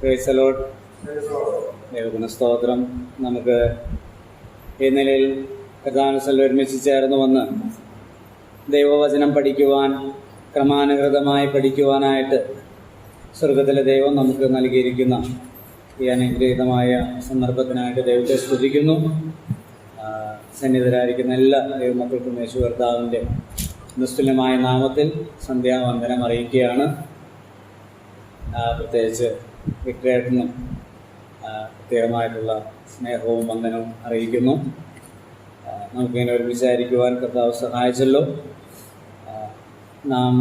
Praise the Lord. ദൈവത്തിന് സ്തോത്രം. നമുക്ക് ഈ നിലയിൽ കർത്താവിൽ ഒരുമിച്ച് ചേർന്ന് വന്ന് ദൈവവചനം പഠിക്കുവാൻ, ക്രമാനുഗതമായി പഠിക്കുവാനായിട്ട് സ്വർഗത്തിലെ ദൈവം നമുക്ക് നൽകിയിരിക്കുന്ന ഈ അനുഗ്രഹീതമായ സന്ദർഭത്തിനായിട്ട് ദൈവത്തെ സ്തുതിക്കുന്നു. സന്നിധരായിരിക്കുന്ന എല്ലാ ദൈവമക്കൾക്കും യേശു കർത്താവിൻ്റെ നിസ്തുല്യമായ നാമത്തിൽ സന്ധ്യാവന്ദനം അറിയിക്കുകയാണ്. പ്രത്യേകിച്ച് വിക്രേട്ടനും പ്രത്യേകമായിട്ടുള്ള സ്നേഹവും വന്ദനവും അറിയിക്കുന്നു. നമുക്കിങ്ങനെ ഒരുമിച്ചായിരിക്കുവാൻ കർത്താവ് സഹായിച്ചല്ലോ. നാം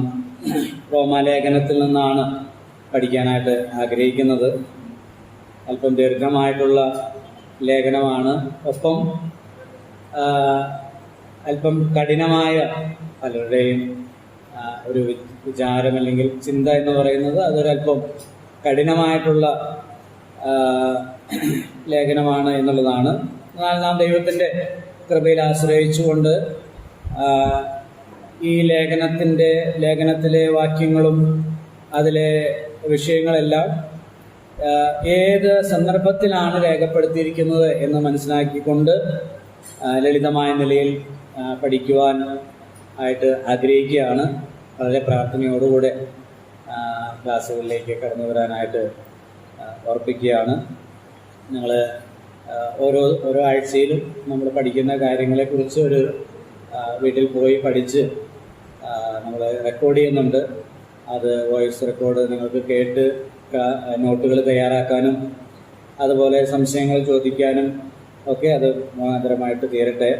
റോമാലേഖനത്തിൽ നിന്നാണ് പഠിക്കാനായിട്ട് ആഗ്രഹിക്കുന്നത്. അല്പം ദീർഘമായിട്ടുള്ള ലേഖനമാണ്. ഒപ്പം അല്പം കഠിനമായ പലരുടെയും ഒരു വിചാരം അല്ലെങ്കിൽ ചിന്ത എന്ന് പറയുന്നത് അതൊരല്പം കഠിനമായിട്ടുള്ള ലേഖനമാണ് എന്നുള്ളതാണ്. എന്നാൽ നാം ദൈവത്തിൻ്റെ കൃപയിൽ ആശ്രയിച്ചുകൊണ്ട് ഈ ലേഖനത്തിലെ വാക്യങ്ങളും അതിലെ വിഷയങ്ങളെല്ലാം ഏത് സന്ദർഭത്തിലാണ് രേഖപ്പെടുത്തിയിരിക്കുന്നത് എന്ന് മനസ്സിലാക്കിക്കൊണ്ട് ലളിതമായ നിലയിൽ പഠിക്കുവാൻ ആയിട്ട് ആഗ്രഹിക്കുകയാണ്. വളരെ പ്രാർത്ഥനയോടുകൂടെ ക്ലാസ്സുകളിലേക്ക് കടന്നു വരാനായിട്ട് ഓർപ്പിക്കുകയാണ്. ഞങ്ങൾ ഓരോ ആഴ്ചയിലും നമ്മൾ പഠിക്കുന്ന കാര്യങ്ങളെക്കുറിച്ച് ഒരു വീട്ടിൽ പോയി പഠിച്ച് നമ്മൾ റെക്കോർഡ് ചെയ്യുന്നുണ്ട്. അത് വോയിസ് റെക്കോർഡ് നിങ്ങൾക്ക് കേട്ട് നോട്ടുകൾ തയ്യാറാക്കാനും അതുപോലെ സംശയങ്ങൾ ചോദിക്കാനും ഒക്കെ അത് മുഖാന്തരമായിട്ട് തീരട്ടെ.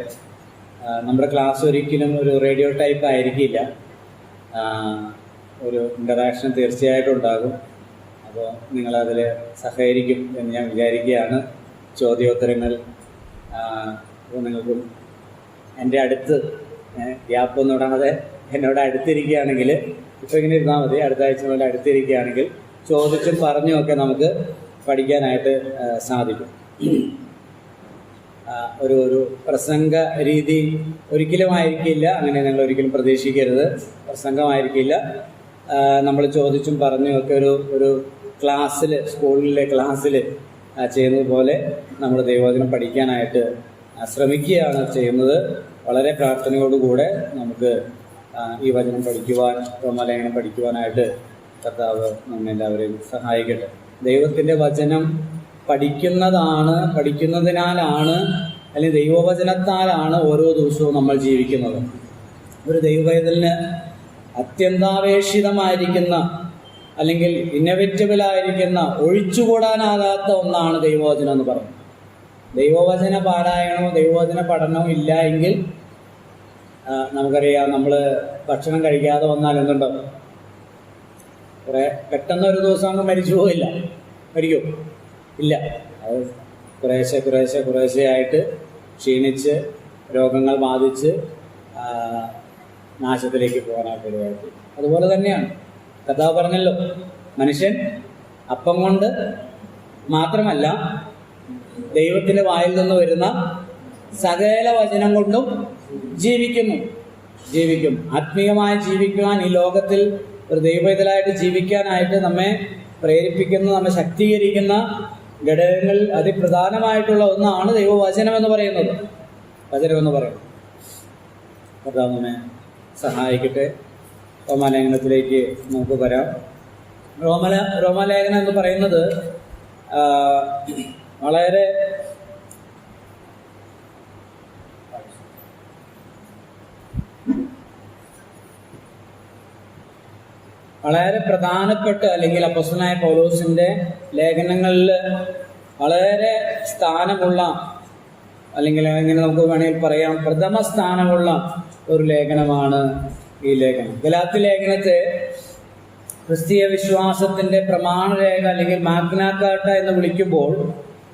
നമ്മുടെ ക്ലാസ് ഒരിക്കലും ഒരു റേഡിയോ ടൈപ്പ് ആയിരിക്കില്ല. ഒരു ഇൻ്ററാക്ഷൻ തീർച്ചയായിട്ടും ഉണ്ടാകും. അപ്പോൾ നിങ്ങളതിൽ സഹകരിക്കും എന്ന് ഞാൻ വിചാരിക്കുകയാണ്. ചോദ്യോത്തരങ്ങൾ നിങ്ങൾക്കും എൻ്റെ അടുത്ത് ഗ്യാപ്പൊന്നും ഇടാതെ എന്നോട് അടുത്തിരിക്കുകയാണെങ്കിൽ, ഇപ്പോൾ ഇങ്ങനെ ഇരുന്നാൽ മതി, അടുത്ത ആഴ്ച മുതൽ അടുത്തിരിക്കുകയാണെങ്കിൽ ചോദിച്ചും പറഞ്ഞുമൊക്കെ നമുക്ക് പഠിക്കാനായിട്ട് സാധിക്കും. ഒരു പ്രസംഗ രീതി ഒരിക്കലും ആയിരിക്കില്ല. അങ്ങനെ നിങ്ങൾ ഒരിക്കലും പ്രതീക്ഷിക്കരുത്. പ്രസംഗമായിരിക്കില്ല. നമ്മൾ ചോദിച്ചും പറഞ്ഞുമൊക്കെ ഒരു ക്ലാസ്സിൽ, സ്കൂളിലെ ക്ലാസ്സിൽ ചെയ്യുന്നത് പോലെ നമ്മൾ ദൈവവചനം പഠിക്കാനായിട്ട് ശ്രമിക്കുകയാണ് ചെയ്യുന്നത്. വളരെ പ്രാർത്ഥനയോടുകൂടെ നമുക്ക് ഈ വചനം പഠിക്കുവാൻ, റോമാലേഖനം പഠിക്കുവാനായിട്ട് കർത്താവ് നമ്മെല്ലാവരെയും സഹായിക്കട്ടെ. ദൈവത്തിൻ്റെ വചനം പഠിക്കുന്നതിനാലാണ് അല്ലെങ്കിൽ ദൈവവചനത്താലാണ് ഓരോ ദിവസവും നമ്മൾ ജീവിക്കുന്നത്. ഒരു ദൈവവേദലിന് അത്യന്താപേക്ഷിതമായിരിക്കുന്ന അല്ലെങ്കിൽ ഇന്നൊവേറ്റബിളായിരിക്കുന്ന, ഒഴിച്ചുകൂടാനാകാത്ത ഒന്നാണ് ദൈവവചനം എന്ന് പറയുന്നത്. ദൈവവചന പാരായണമോ ദൈവവചന പഠനമോ ഇല്ല എങ്കിൽ നമുക്കറിയാം, നമ്മൾ ഭക്ഷണം കഴിക്കാതെ വന്നാൽ എന്തുണ്ടാവും? കുറേ പെട്ടെന്ന് ഒരു ദിവസം അങ്ങ് മരിച്ചു പോയില്ല. മരിക്കും? ഇല്ല. അത് കുറേശ്ശെ ആയിട്ട് ക്ഷീണിച്ച് രോഗങ്ങൾ ബാധിച്ച് നാശത്തിലേക്ക് പോകാനായിട്ട് ഇടയായിട്ട്. അതുപോലെ തന്നെയാണ് കർത്താവ് പറഞ്ഞല്ലോ, മനുഷ്യൻ അപ്പം കൊണ്ട് മാത്രമല്ല ദൈവത്തിൻ്റെ വായിൽ നിന്ന് വരുന്ന സകല വചനം കൊണ്ടും ജീവിക്കും. ആത്മീയമായി ജീവിക്കുവാൻ, ഈ ലോകത്തിൽ ഒരു ദൈവവേദലായിട്ട് ജീവിക്കാനായിട്ട് നമ്മെ പ്രേരിപ്പിക്കുന്ന, നമ്മെ ശക്തീകരിക്കുന്ന ഘടകങ്ങളിൽ അതിപ്രധാനമായിട്ടുള്ള ഒന്നാണ് ദൈവവചനം എന്ന് പറയുന്നത്. കർത്താവ് നമ്മെ സഹായിക്കട്ടെ. റോമാലേഖനത്തിലേക്ക് നമുക്ക് വരാം. റോമാലേഖനം എന്ന് പറയുന്നത് വളരെ പ്രധാനപ്പെട്ട, അല്ലെങ്കിൽ അപ്പോസ്തലനായ പൗലോസിൻ്റെ ലേഖനങ്ങളിൽ വളരെ സ്ഥാനമുള്ള, അല്ലെങ്കിൽ ഇങ്ങനെ നമുക്ക് വേണമെങ്കിൽ പറയാം പ്രഥമ സ്ഥാനമുള്ള ഒരു ലേഖനമാണ് ഈ ലേഖനം. ഗലാത്യ ലേഖനത്തെ ക്രിസ്തീയ വിശ്വാസത്തിൻ്റെ പ്രമാണരേഖ അല്ലെങ്കിൽ മാഗ്നാ കാർട്ട എന്ന് വിളിക്കുമ്പോൾ,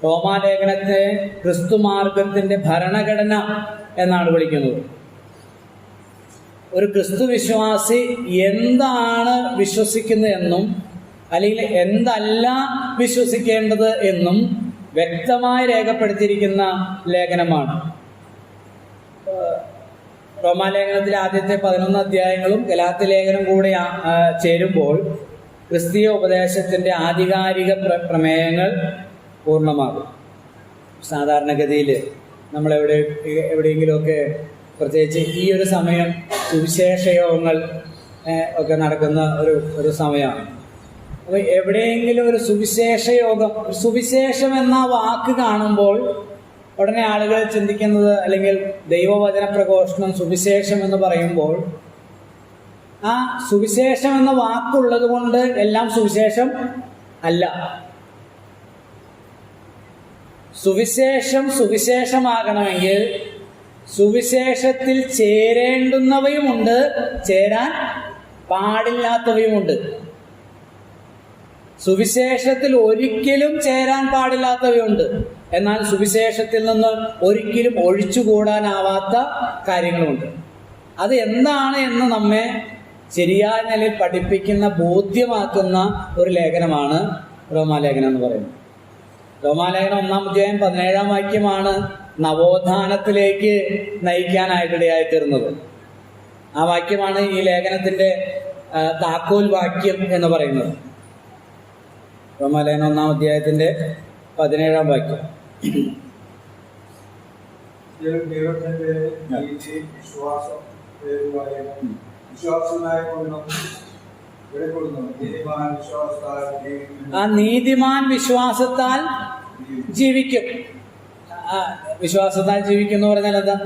റോമാലേഖനത്തെ ക്രിസ്തുമാർഗത്തിൻ്റെ ഭരണഘടന എന്നാണ് വിളിക്കുന്നത്. ഒരു ക്രിസ്തു വിശ്വാസി എന്താണ് വിശ്വസിക്കുന്നതെന്നും അല്ലെങ്കിൽ എന്തല്ല വിശ്വസിക്കേണ്ടത് എന്നും വ്യക്തമായി രേഖപ്പെടുത്തിയിരിക്കുന്ന ലേഖനമാണ്. റോമാലേഖനത്തിലെ ആദ്യത്തെ 11 അധ്യായങ്ങളും ഗലാത്യ ലേഖനം കൂടെ ചേരുമ്പോൾ ക്രിസ്തീയ ഉപദേശത്തിൻ്റെ ആധികാരിക പ്രമേയങ്ങൾ പൂർണ്ണമാകും. സാധാരണഗതിയിൽ എവിടെയെങ്കിലുമൊക്കെ പ്രത്യേകിച്ച് ഈ ഒരു സമയം സുവിശേഷ യോഗങ്ങൾ ഒക്കെ നടക്കുന്ന ഒരു സമയമാണ്. അപ്പോൾ എവിടെയെങ്കിലും ഒരു സുവിശേഷ യോഗം, സുവിശേഷം എന്ന വാക്ക് കാണുമ്പോൾ ഉടനെ ആളുകൾ ചിന്തിക്കുന്നത്, അല്ലെങ്കിൽ ദൈവവചന പ്രഘോഷണം സുവിശേഷം എന്ന് പറയുമ്പോൾ ആ സുവിശേഷം എന്ന വാക്കുള്ളത് കൊണ്ട് എല്ലാം സുവിശേഷം അല്ല. സുവിശേഷം സുവിശേഷമാകണമെങ്കിൽ സുവിശേഷത്തിൽ ചേരേണ്ടുന്നവയുമുണ്ട്, ചേരാൻ പാടില്ലാത്തവയുമുണ്ട്. സുവിശേഷത്തിൽ ഒരിക്കലും ചേരാൻ പാടില്ലാത്തവയുണ്ട്, എന്നാൽ സുവിശേഷത്തിൽ നിന്ന് ഒരിക്കലും ഒഴിച്ചുകൂടാനാവാത്ത കാര്യങ്ങളുമുണ്ട്. അത് എന്താണ് എന്ന് നമ്മെ ശരിയായ നിലയിൽ പഠിപ്പിക്കുന്ന, ബോധ്യമാക്കുന്ന ഒരു ലേഖനമാണ് റോമാലേഖനം എന്ന് പറയുന്നത്. റോമാലേഖനം 1-ാം അധ്യായം 17-ാം വാക്യമാണ് നവോത്ഥാനത്തിലേക്ക് നയിക്കാനായിട്ടിടയായിത്തീർന്നത്. ആ വാക്യമാണ് ഈ ലേഖനത്തിൻ്റെ താക്കോൽ വാക്യം എന്ന് പറയുന്നത്. റോമാലേഖനം 1-ാം അധ്യായത്തിൻ്റെ 17-ാം വാക്യം. ആ നീതിമാൻ വിശ്വാസത്താൽ ജീവിക്കും. വിശ്വാസത്താൽ ജീവിക്കും എന്ന് പറഞ്ഞാൽ എന്താ?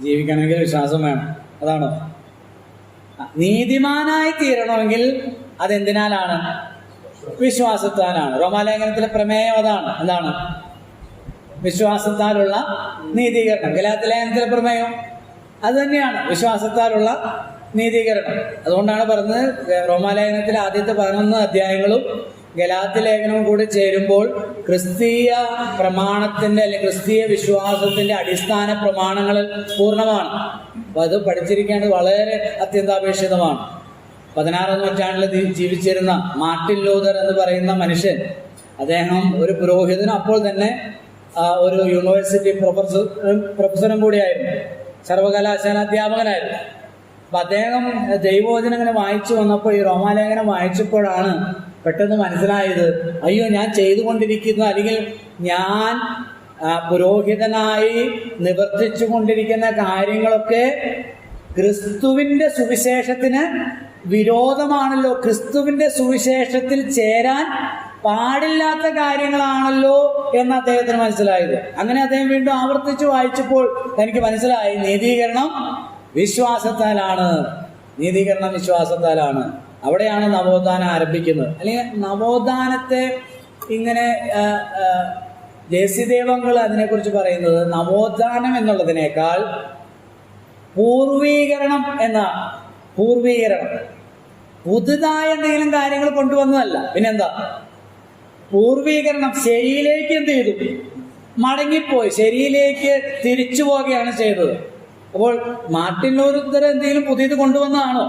ജീവിക്കണമെങ്കിൽ വിശ്വാസം വേണം, അതാണോ? നീതിമാനായി തീരണമെങ്കിൽ അതെന്തിനാലാണ്? വിശ്വാസത്താലാണ്. റോമാലേഖനത്തിലെ പ്രമേയം അതാണ്. എന്താണ്? വിശ്വാസത്താലുള്ള നീതീകരണം. ഗലാത്യലേഖനത്തിലെ പ്രമേയം അത് തന്നെയാണ്, വിശ്വാസത്താലുള്ള നീതീകരണം. അതുകൊണ്ടാണ് പറഞ്ഞത് റോമാലേഖനത്തിലെ ആദ്യത്തെ 11 അധ്യായങ്ങളും ഗലാത്യലേഖനവും കൂടി ചേരുമ്പോൾ ക്രിസ്തീയ പ്രമാണത്തിൻ്റെ, അല്ലെങ്കിൽ ക്രിസ്തീയ വിശ്വാസത്തിൻ്റെ അടിസ്ഥാന പ്രമാണങ്ങളിൽ പൂർണ്ണമാണ്. അപ്പോൾ അത് പഠിച്ചിരിക്കേണ്ടത് വളരെ അത്യന്താപേക്ഷിതമാണ്. 16-ാം നൂറ്റാണ്ടിൽ ജീവിച്ചിരുന്ന മാർട്ടിൻ ലൂതർ എന്ന് പറയുന്ന മനുഷ്യൻ, അദ്ദേഹം ഒരു പുരോഹിതനും അപ്പോൾ തന്നെ ഒരു യൂണിവേഴ്സിറ്റി പ്രൊഫസറും കൂടിയായിരുന്നു, സർവകലാശാല അധ്യാപകനായിരുന്നു. അപ്പം അദ്ദേഹം ദൈവവചനം ഇങ്ങനെ വായിച്ചു വന്നപ്പോൾ, ഈ റോമാലേഖനം വായിച്ചപ്പോഴാണ് പെട്ടെന്ന് മനസ്സിലായത്, അയ്യോ, ഞാൻ ചെയ്തുകൊണ്ടിരിക്കുന്ന, അല്ലെങ്കിൽ ഞാൻ പുരോഹിതനായി നിവർത്തിച്ചു കൊണ്ടിരിക്കുന്ന കാര്യങ്ങളൊക്കെ ക്രിസ്തുവിൻ്റെ സുവിശേഷത്തിന് വിരോധമാണല്ലോ, ക്രിസ്തുവിൻ്റെ സുവിശേഷത്തിൽ ചേരാൻ പാടില്ലാത്ത കാര്യങ്ങളാണല്ലോ എന്ന് അദ്ദേഹത്തിന് മനസ്സിലായത്. അങ്ങനെ അദ്ദേഹം വീണ്ടും ആവർത്തിച്ച് വായിച്ചപ്പോൾ എനിക്ക് മനസ്സിലായി, നീതീകരണം വിശ്വാസത്താലാണ്, നീതീകരണം വിശ്വാസത്താലാണ്. അവിടെയാണ് നവോത്ഥാനം ആരംഭിക്കുന്നത്. അല്ലെങ്കിൽ നവോത്ഥാനത്തെ ഇങ്ങനെ ദേശീയദേവങ്ങൾ അതിനെക്കുറിച്ച് പറയുന്നത് നവോത്ഥാനം എന്നുള്ളതിനേക്കാൾ പൂർവീകരണം എന്നാണ്. പൂർവീകരണം പുതുതായ എന്തെങ്കിലും കാര്യങ്ങൾ കൊണ്ടുവന്നതല്ല, പിന്നെന്താ? പൂർവീകരണം. ശരിയിലേക്ക് എന്ത് ചെയ്തു? മടങ്ങിപ്പോയി, ശരിയിലേക്ക് തിരിച്ചു പോവുകയാണ് ചെയ്തത്. അപ്പോൾ മാർട്ടിൻ ലൂതർ എന്തെങ്കിലും പുതിയത് കൊണ്ടുവന്നതാണോ?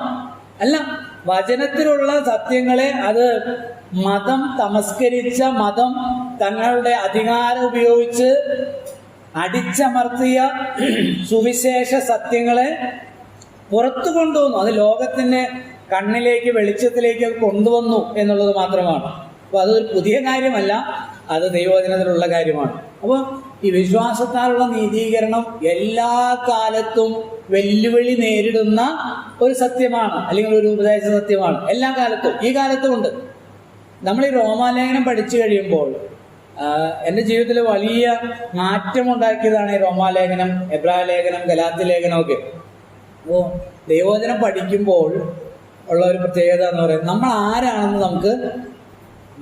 അല്ല. വചനത്തിലുള്ള സത്യങ്ങളെ അത് മതം തമസ്കരിച്ച, മതം തങ്ങളുടെ അധികാരം ഉപയോഗിച്ച് അടിച്ചമർത്തിയ സുവിശേഷ സത്യങ്ങളെ പുറത്തു കൊണ്ടുവന്നു. അത് ലോകത്തിൻ്റെ കണ്ണിലേക്ക്, വെളിച്ചത്തിലേക്ക് അത് കൊണ്ടുവന്നു എന്നുള്ളത് മാത്രമാണ്. അപ്പോൾ അതൊരു പുതിയ കാര്യമല്ല, അത് ദൈവവചനത്തിലുള്ള കാര്യമാണ്. അപ്പോൾ ഈ വിശ്വാസത്താലുള്ള നീതീകരണം എല്ലാ കാലത്തും വെല്ലുവിളി നേരിടുന്ന ഒരു സത്യമാണ്, അല്ലെങ്കിൽ ഒരു ഉപദേശ സത്യമാണ്. എല്ലാ കാലത്തും, ഈ കാലത്തും ഉണ്ട്. നമ്മൾ ഈ റോമാലേഖനം പഠിച്ചു കഴിയുമ്പോൾ എൻ്റെ ജീവിതത്തിൽ വലിയ മാറ്റമുണ്ടാക്കിയതാണ് ഈ റോമാലേഖനം, എബ്രായ ലേഖനം, ഗലാത്യ ലേഖനമൊക്കെ. അപ്പോൾ ദൈവവചനം പഠിക്കുമ്പോൾ ഉള്ള ഒരു പ്രത്യേകത എന്ന് പറയുന്നത്, നമ്മൾ ആരാണെന്ന് നമുക്ക്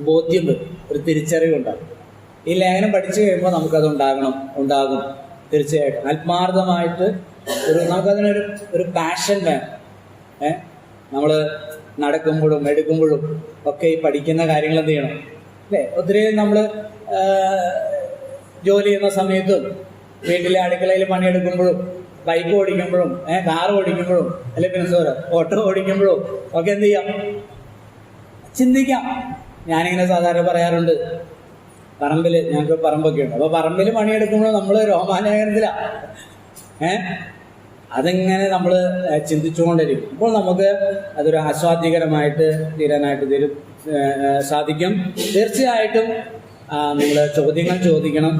ബോധ്യം വരും, ഒരു തിരിച്ചറിവുണ്ടാകും. ഈ ലേഖനം പഠിച്ചു കഴിയുമ്പോൾ നമുക്കത് ഉണ്ടാകും തീർച്ചയായിട്ടും. ആത്മാർത്ഥമായിട്ട് നമുക്കതിനൊരു പാഷൻ വേണം. നമ്മൾ നടക്കുമ്പോഴും എടുക്കുമ്പോഴും ഒക്കെ ഈ പഠിക്കുന്ന കാര്യങ്ങൾ എന്ത് ചെയ്യണം, അല്ലേ? ഒത്തിരി നമ്മൾ ജോലി ചെയ്യുന്ന സമയത്തും വീട്ടിലെ അടുക്കളയിൽ പണിയെടുക്കുമ്പോഴും ബൈക്ക് ഓടിക്കുമ്പോഴും കാർ ഓടിക്കുമ്പോഴും അല്ലെങ്കിൽ പിന്നെ ഓട്ടോ ഓടിക്കുമ്പോഴും ഒക്കെ എന്ത് ചെയ്യാം? ചിന്തിക്കാം. ഞാനിങ്ങനെ സാധാരണ പറയാറുണ്ട്, പറമ്പിൽ, ഞങ്ങൾക്ക് പറമ്പൊക്കെ ഉണ്ട്, അപ്പോൾ പറമ്പിൽ പണിയെടുക്കുമ്പോൾ നമ്മൾ റോമാലേഖനത്തിലാണ്. അതിങ്ങനെ നമ്മൾ ചിന്തിച്ചുകൊണ്ടിരിക്കും. അപ്പോൾ നമുക്ക് അതൊരു ആസ്വാദ്യകരമായിട്ട് തീരാനായിട്ട് സാധിക്കും. തീർച്ചയായിട്ടും നിങ്ങൾ ചോദ്യങ്ങൾ ചോദിക്കണം,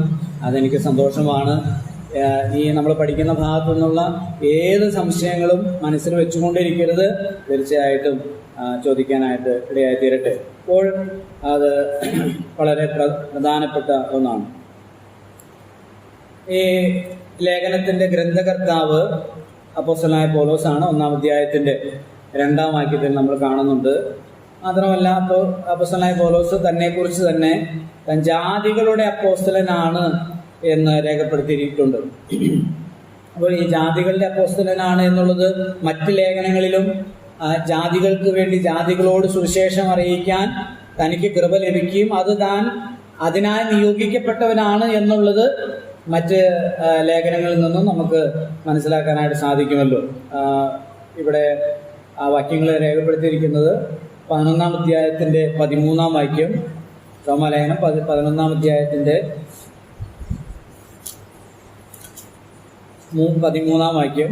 അതെനിക്ക് സന്തോഷമാണ്. ഈ നമ്മൾ പഠിക്കുന്ന ഭാഗത്തു നിന്നുള്ള ഏത് സംശയങ്ങളും മനസ്സിൽ വെച്ചുകൊണ്ടിരിക്കരുത്, തീർച്ചയായിട്ടും ചോദിക്കാനായിട്ട് ഇടയായി തീരട്ടെ. അപ്പോൾ അത് വളരെ പ്രധാനപ്പെട്ട ഒന്നാണ്. ഈ ലേഖനത്തിൻ്റെ ഗ്രന്ഥകർത്താവ് അപ്പോസ്തലനായ പൗലോസാണ്. 1-ാം അധ്യായത്തിൻ്റെ 2-ാം വാക്യത്തിൽ നമ്മൾ കാണുന്നുണ്ട്. മാത്രമല്ല, അപ്പോൾ അപ്പോസ്തലനായ പൗലോസ് തന്നെക്കുറിച്ച് തന്നെ താൻ ജാതികളുടെ അപ്പോസ്തലനാണ് എന്ന് രേഖപ്പെടുത്തിയിട്ടുണ്ട്. അപ്പോൾ ഈ ജാതികളുടെ അപ്പോസ്തലനാണ് എന്നുള്ളത് മറ്റ് ലേഖനങ്ങളിലും ജാതികൾക്ക് വേണ്ടി ജാതികളോട് സുവിശേഷം അറിയിക്കാൻ തനിക്ക് കൃപ ലഭിക്കുകയും അത് താൻ അതിനായി നിയോഗിക്കപ്പെട്ടവനാണ് എന്നുള്ളത് മറ്റ് ലേഖനങ്ങളിൽ നിന്നും നമുക്ക് മനസ്സിലാക്കാനായിട്ട് സാധിക്കുമല്ലോ. ഇവിടെ ആ വാക്യങ്ങൾ രേഖപ്പെടുത്തിയിരിക്കുന്നത് 11-ാം അധ്യായത്തിൻ്റെ 13-ാം വാക്യം, റോമാലേഖനം 11-ാം അധ്യായത്തിൻ്റെ 13-ാം വാക്യം.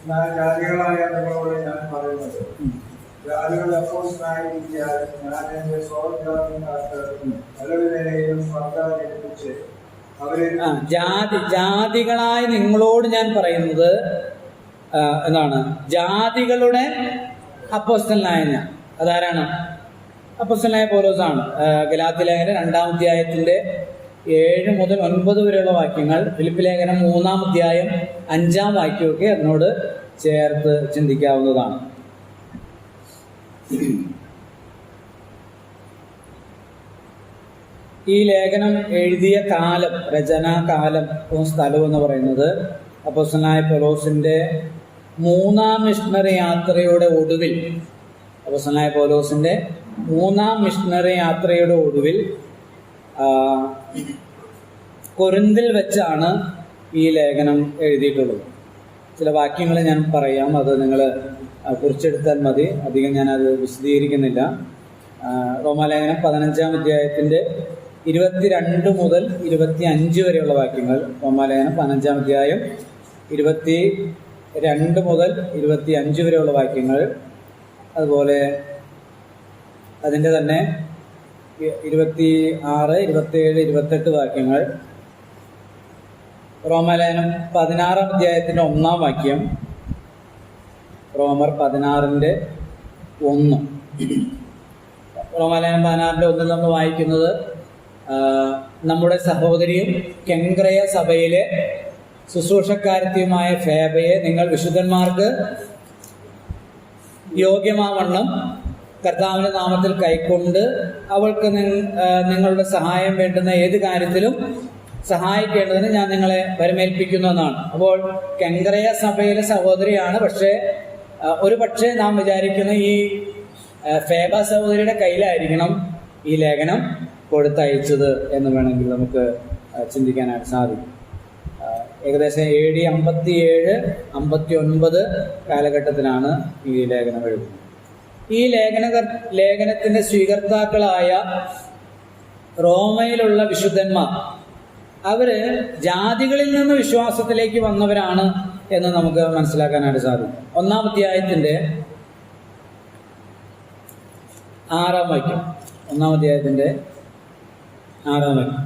ജാതികളായ നിങ്ങളോട് ഞാൻ പറയുന്നത്, ജാതികളുടെ അപ്പോസ്തലനായിരിക്കാൻ ഞാൻ എന്റെ സ്വജാതിക്കാർക്ക് പലവിധേനയും വാഗ്ദാനം ഏൽപ്പിച്ച് അവരെ ജാതികളായ നിങ്ങളോട് ഞാൻ പറയുന്നത് എന്താണ്? ജാതികളുടെ അപ്പോസ്തലനായ ഞാൻ. അതാരാണ്? അപ്പോസ്തലനായ പൗലോസാണ്. ഗലാത്യ ലേഖനം 2-ാം അധ്യായത്തിൻ്റെ 7 മുതൽ 9 വരെയുള്ള വാക്യങ്ങൾ, ഫിലിപ്പി ലേഖനം 3-ാം അധ്യായം 5-ാം വാക്യമൊക്കെ അതിനോട് ചേർത്ത് ചിന്തിക്കാവുന്നതാണ്. ഈ ലേഖനം എഴുതിയ കാലം, രചനാകാലം, സ്ഥലം എന്ന് പറയുന്നത് അപ്പോസ്തലനായ പൗലോസിൻ്റെ 3-ാം മിഷണറി യാത്രയുടെ ഒടുവിൽ, അപ്പോസ്തലനായ പൗലോസിൻ്റെ 3-ാം മിഷണറി യാത്രയുടെ ഒടുവിൽ കൊരിന്തിൽ വെച്ചാണ് ഈ ലേഖനം എഴുതിയിട്ടുള്ളത്. ചില വാക്യങ്ങൾ ഞാൻ പറയാം, അത് നിങ്ങൾ കുറിച്ചെടുത്താൽ മതി, അധികം ഞാനത് വിശദീകരിക്കുന്നില്ല. റോമാലേഖനം 15-ാം അധ്യായത്തിൻ്റെ 22 മുതൽ 25 വരെയുള്ള വാക്യങ്ങൾ. റോമാലേഖനം 15-ാം അധ്യായം 22 മുതൽ 25 വരെയുള്ള വാക്യങ്ങൾ. അതുപോലെ അതിൻ്റെ തന്നെ 26, 27, 28 വാക്യങ്ങൾ. റോമാലേഖനം 16-ാം അധ്യായത്തിൻ്റെ 1-ാം വാക്യം, റോമർ 16-ന്റെ 1. റോമാലേഖനം 16-ന്റെ 1 നമ്മൾ വായിക്കുന്നത്, നമ്മുടെ സഹോദരിയും കെങ്ക്രയ സഭയിലെ ശുശ്രൂഷക്കാരത്തിയുമായ ഫേബയെ നിങ്ങൾ വിശുദ്ധന്മാർക്ക് യോഗ്യമാവണ്ണം കർത്താവിന്റെ നാമത്തിൽ കൈക്കൊണ്ട് അവൾക്ക് നിങ്ങളുടെ സഹായം വേണ്ടുന്ന ഏത് കാര്യത്തിലും സഹായിക്കേണ്ടതിന് ഞാൻ നിങ്ങളെ വരമേൽപ്പിക്കുന്നു എന്നാണ്. അപ്പോൾ കെങ്ക്രയ സഭയിലെ സഹോദരിയാണ്. പക്ഷേ നാം വിചാരിക്കുന്ന ഈ ഫേബ സഹോദരിയുടെ കയ്യിലായിരിക്കണം ഈ ലേഖനം കൊടുത്തയച്ചത് എന്ന് വേണമെങ്കിൽ നമുക്ക് ചിന്തിക്കാനായിട്ട് സാധിക്കും. ഏകദേശം AD 57-59 കാലഘട്ടത്തിലാണ് ഈ ലേഖനം എഴുതുന്നത്. ഈ ലേഖനത്തിന്റെ സ്വീകർത്താക്കളായ റോമയിലുള്ള വിശുദ്ധന്മാർ, അവര് ജാതികളിൽ നിന്ന് വിശ്വാസത്തിലേക്ക് വന്നവരാണ് എന്ന് നമുക്ക് മനസ്സിലാക്കാനായിട്ട് സാധിക്കും. 1-ാം അധ്യായത്തിന്റെ 6-ാം വാക്യം, 1-ാം അധ്യായത്തിന്റെ 6-ാം വാക്യം.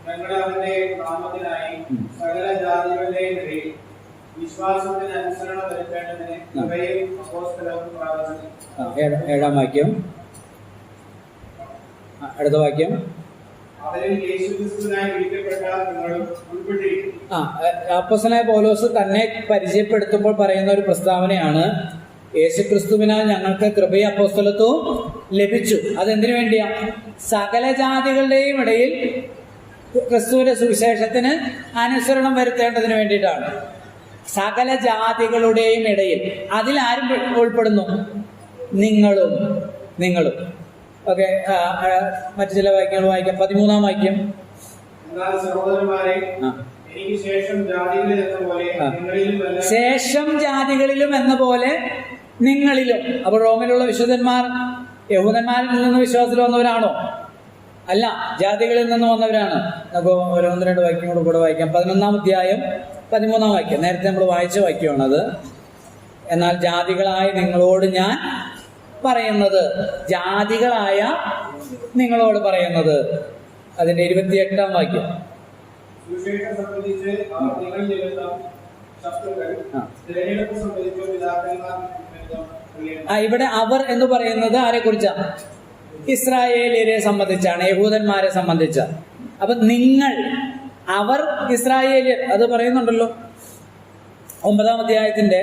ഞങ്ങളുടെ അവന്റെ നാമത്തിനായി സകല ജാതികളുടെയും ഇടയിൽ വിശ്വാസത്തിന് അനുസരണം വരുത്തേണ്ടതിന് കൃപയും അപ്പോസ്തലവും പ്രാർത്ഥിച്ചു. 7-ാം വാക്യം, അടുത്ത വാക്യം. അപ്പോസ്തലനായ പൗലോസ് തന്നെ പരിചയപ്പെടുത്തുമ്പോൾ പറയുന്ന ഒരു പ്രസ്താവനയാണ്, യേശുക്രിസ്തുവിനാൽ ഞങ്ങൾക്ക് കൃപയും അപ്പോസ്തലത്വവും ലഭിച്ചു. അതെന്തിനു വേണ്ടിയാ? സകല ജാതികളുടെയും ഇടയിൽ ക്രിസ്തുവിന്റെ സുവിശേഷത്തിന് അനുസരണം വരുത്തേണ്ടതിന് വേണ്ടിയിട്ടാണ്. സകല ജാതികളുടെയും ഇടയിൽ, അതിലാരും ഉൾപ്പെടുന്നു? നിങ്ങളും. ഓക്കെ, മറ്റു ചില വാക്യങ്ങൾ വായിക്കാം. 13-ാം വാക്യം. ശേഷം ജാതികളിലും എന്ന പോലെ നിങ്ങളിലും. അപ്പോൾ റോമിലുള്ള വിശുദ്ധന്മാർ യഹൂദന്മാരിൽ നിന്ന് വിശ്വാസത്തിൽ വന്നവരാണോ? അല്ല, ജാതികളിൽ നിന്ന് വന്നവരാണ്. നമുക്ക് ഒരു 1-2 വാക്യം കൂടെ വായിക്കാം. 11-ാം അധ്യായം 13-ാം വാക്യം, നേരത്തെ നമ്മൾ വായിച്ച വാക്യമാണത്. എന്നാൽ ജാതികളായ നിങ്ങളോട് ഞാൻ പറയുന്നത്, ജാതികളായ നിങ്ങളോട് പറയുന്നത്, അതിന്റെ 28-ാം വാക്യം. സുവിശേഷം സംബന്ധിച്ച് അവർ നിങ്ങൾ നിമിത്തം ശത്രുക്കൾ, തിരഞ്ഞെടുപ്പ് സംബന്ധിച്ച് പിതാക്കന്മാർ നിമിത്തം പ്രിയന്മാർ. ഇവിടെ അവർ എന്ന് പറയുന്നത് ആരെ കുറിച്ചാണ്? ഇസ്രായേലിയരെ സംബന്ധിച്ചാണ്, യഹൂദന്മാരെ സംബന്ധിച്ച. അപ്പൊ നിങ്ങൾ, അവർ ഇസ്രായേലിയർ, അത് പറയുന്നുണ്ടല്ലോ 9-ാം അധ്യായത്തിന്റെ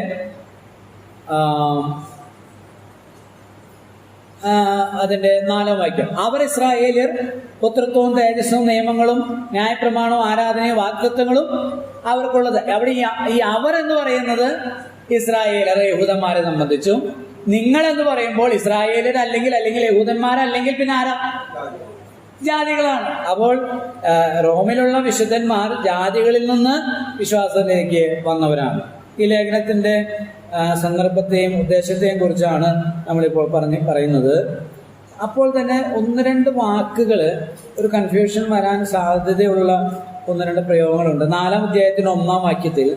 അതിന്റെ 4-ാം വാക്യം. അവർ ഇസ്രായേലിയർ, പുത്രത്വവും തേജസ്സും നിയമങ്ങളും ന്യായപ്രമാണവും ആരാധനയും വാഗ്ദത്തങ്ങളും അവർക്കുള്ളത്. അവിടെ ഈ അവർ എന്ന് പറയുന്നത് ഇസ്രായേലർ, യഹൂദന്മാരെ സംബന്ധിച്ചും. നിങ്ങൾ എന്ന് പറയുമ്പോൾ ഇസ്രായേലർ അല്ലെങ്കിൽ യഹൂദന്മാരല്ലെങ്കിൽ പിന്നെ ആരാ? ജാതികളാണ്. അപ്പോൾ റോമിലുള്ള വിശുദ്ധന്മാർ ജാതികളിൽ നിന്ന് വിശ്വാസത്തിലേക്ക് വന്നവരാണ്. ഈ ലേഖനത്തിന്റെ സന്ദർഭത്തെയും ഉദ്ദേശത്തെയും കുറിച്ചാണ് നമ്മളിപ്പോൾ പറയുന്നത്. അപ്പോൾ തന്നെ 1-2 വാക്കുകൾ, ഒരു കൺഫ്യൂഷൻ വരാൻ സാധ്യതയുള്ള 1-2 പ്രയോഗങ്ങളുണ്ട്. 4-ാം അധ്യായത്തിന് 1-ാം വാക്യത്തിൽ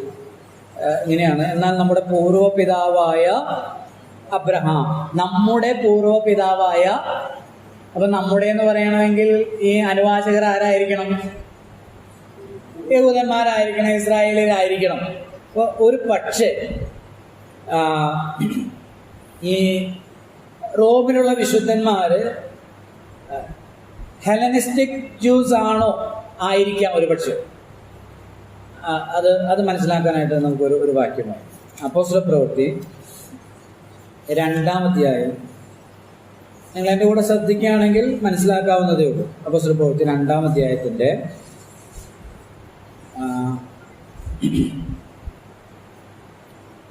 ഇങ്ങനെയാണ്: എന്നാൽ നമ്മുടെ പൂർവ്വപിതാവായ അബ്രഹാം, നമ്മുടെ പൂർവ്വപിതാവായ. അപ്പൊ നമ്മുടെ എന്ന് പറയണമെങ്കിൽ ഈ അനുവാചകർ ആരായിരിക്കണം? യഹൂദന്മാരായിരിക്കണം, ഇസ്രായേലിയരായിരിക്കണം. അപ്പോൾ ഒരു പക്ഷേ ഈ റോമിലുള്ള വിശുദ്ധന്മാര് ഹെലനിസ്റ്റിക് ജ്യൂസ് ആണോ? ആയിരിക്കാം ഒരു പക്ഷെ. അത് മനസ്സിലാക്കാനായിട്ട് നമുക്കൊരു വാക്യമാണ്. അപ്പോസ്തലപ്രവൃത്തി 2-ാം അധ്യായം. നിങ്ങൾ എൻ്റെ കൂടെ ശ്രദ്ധിക്കുകയാണെങ്കിൽ മനസ്സിലാക്കാവുന്നതേ ഉള്ളൂ. അപ്പോസ്തലപ്രവൃത്തി 2-ാം അധ്യായത്തിന്റെ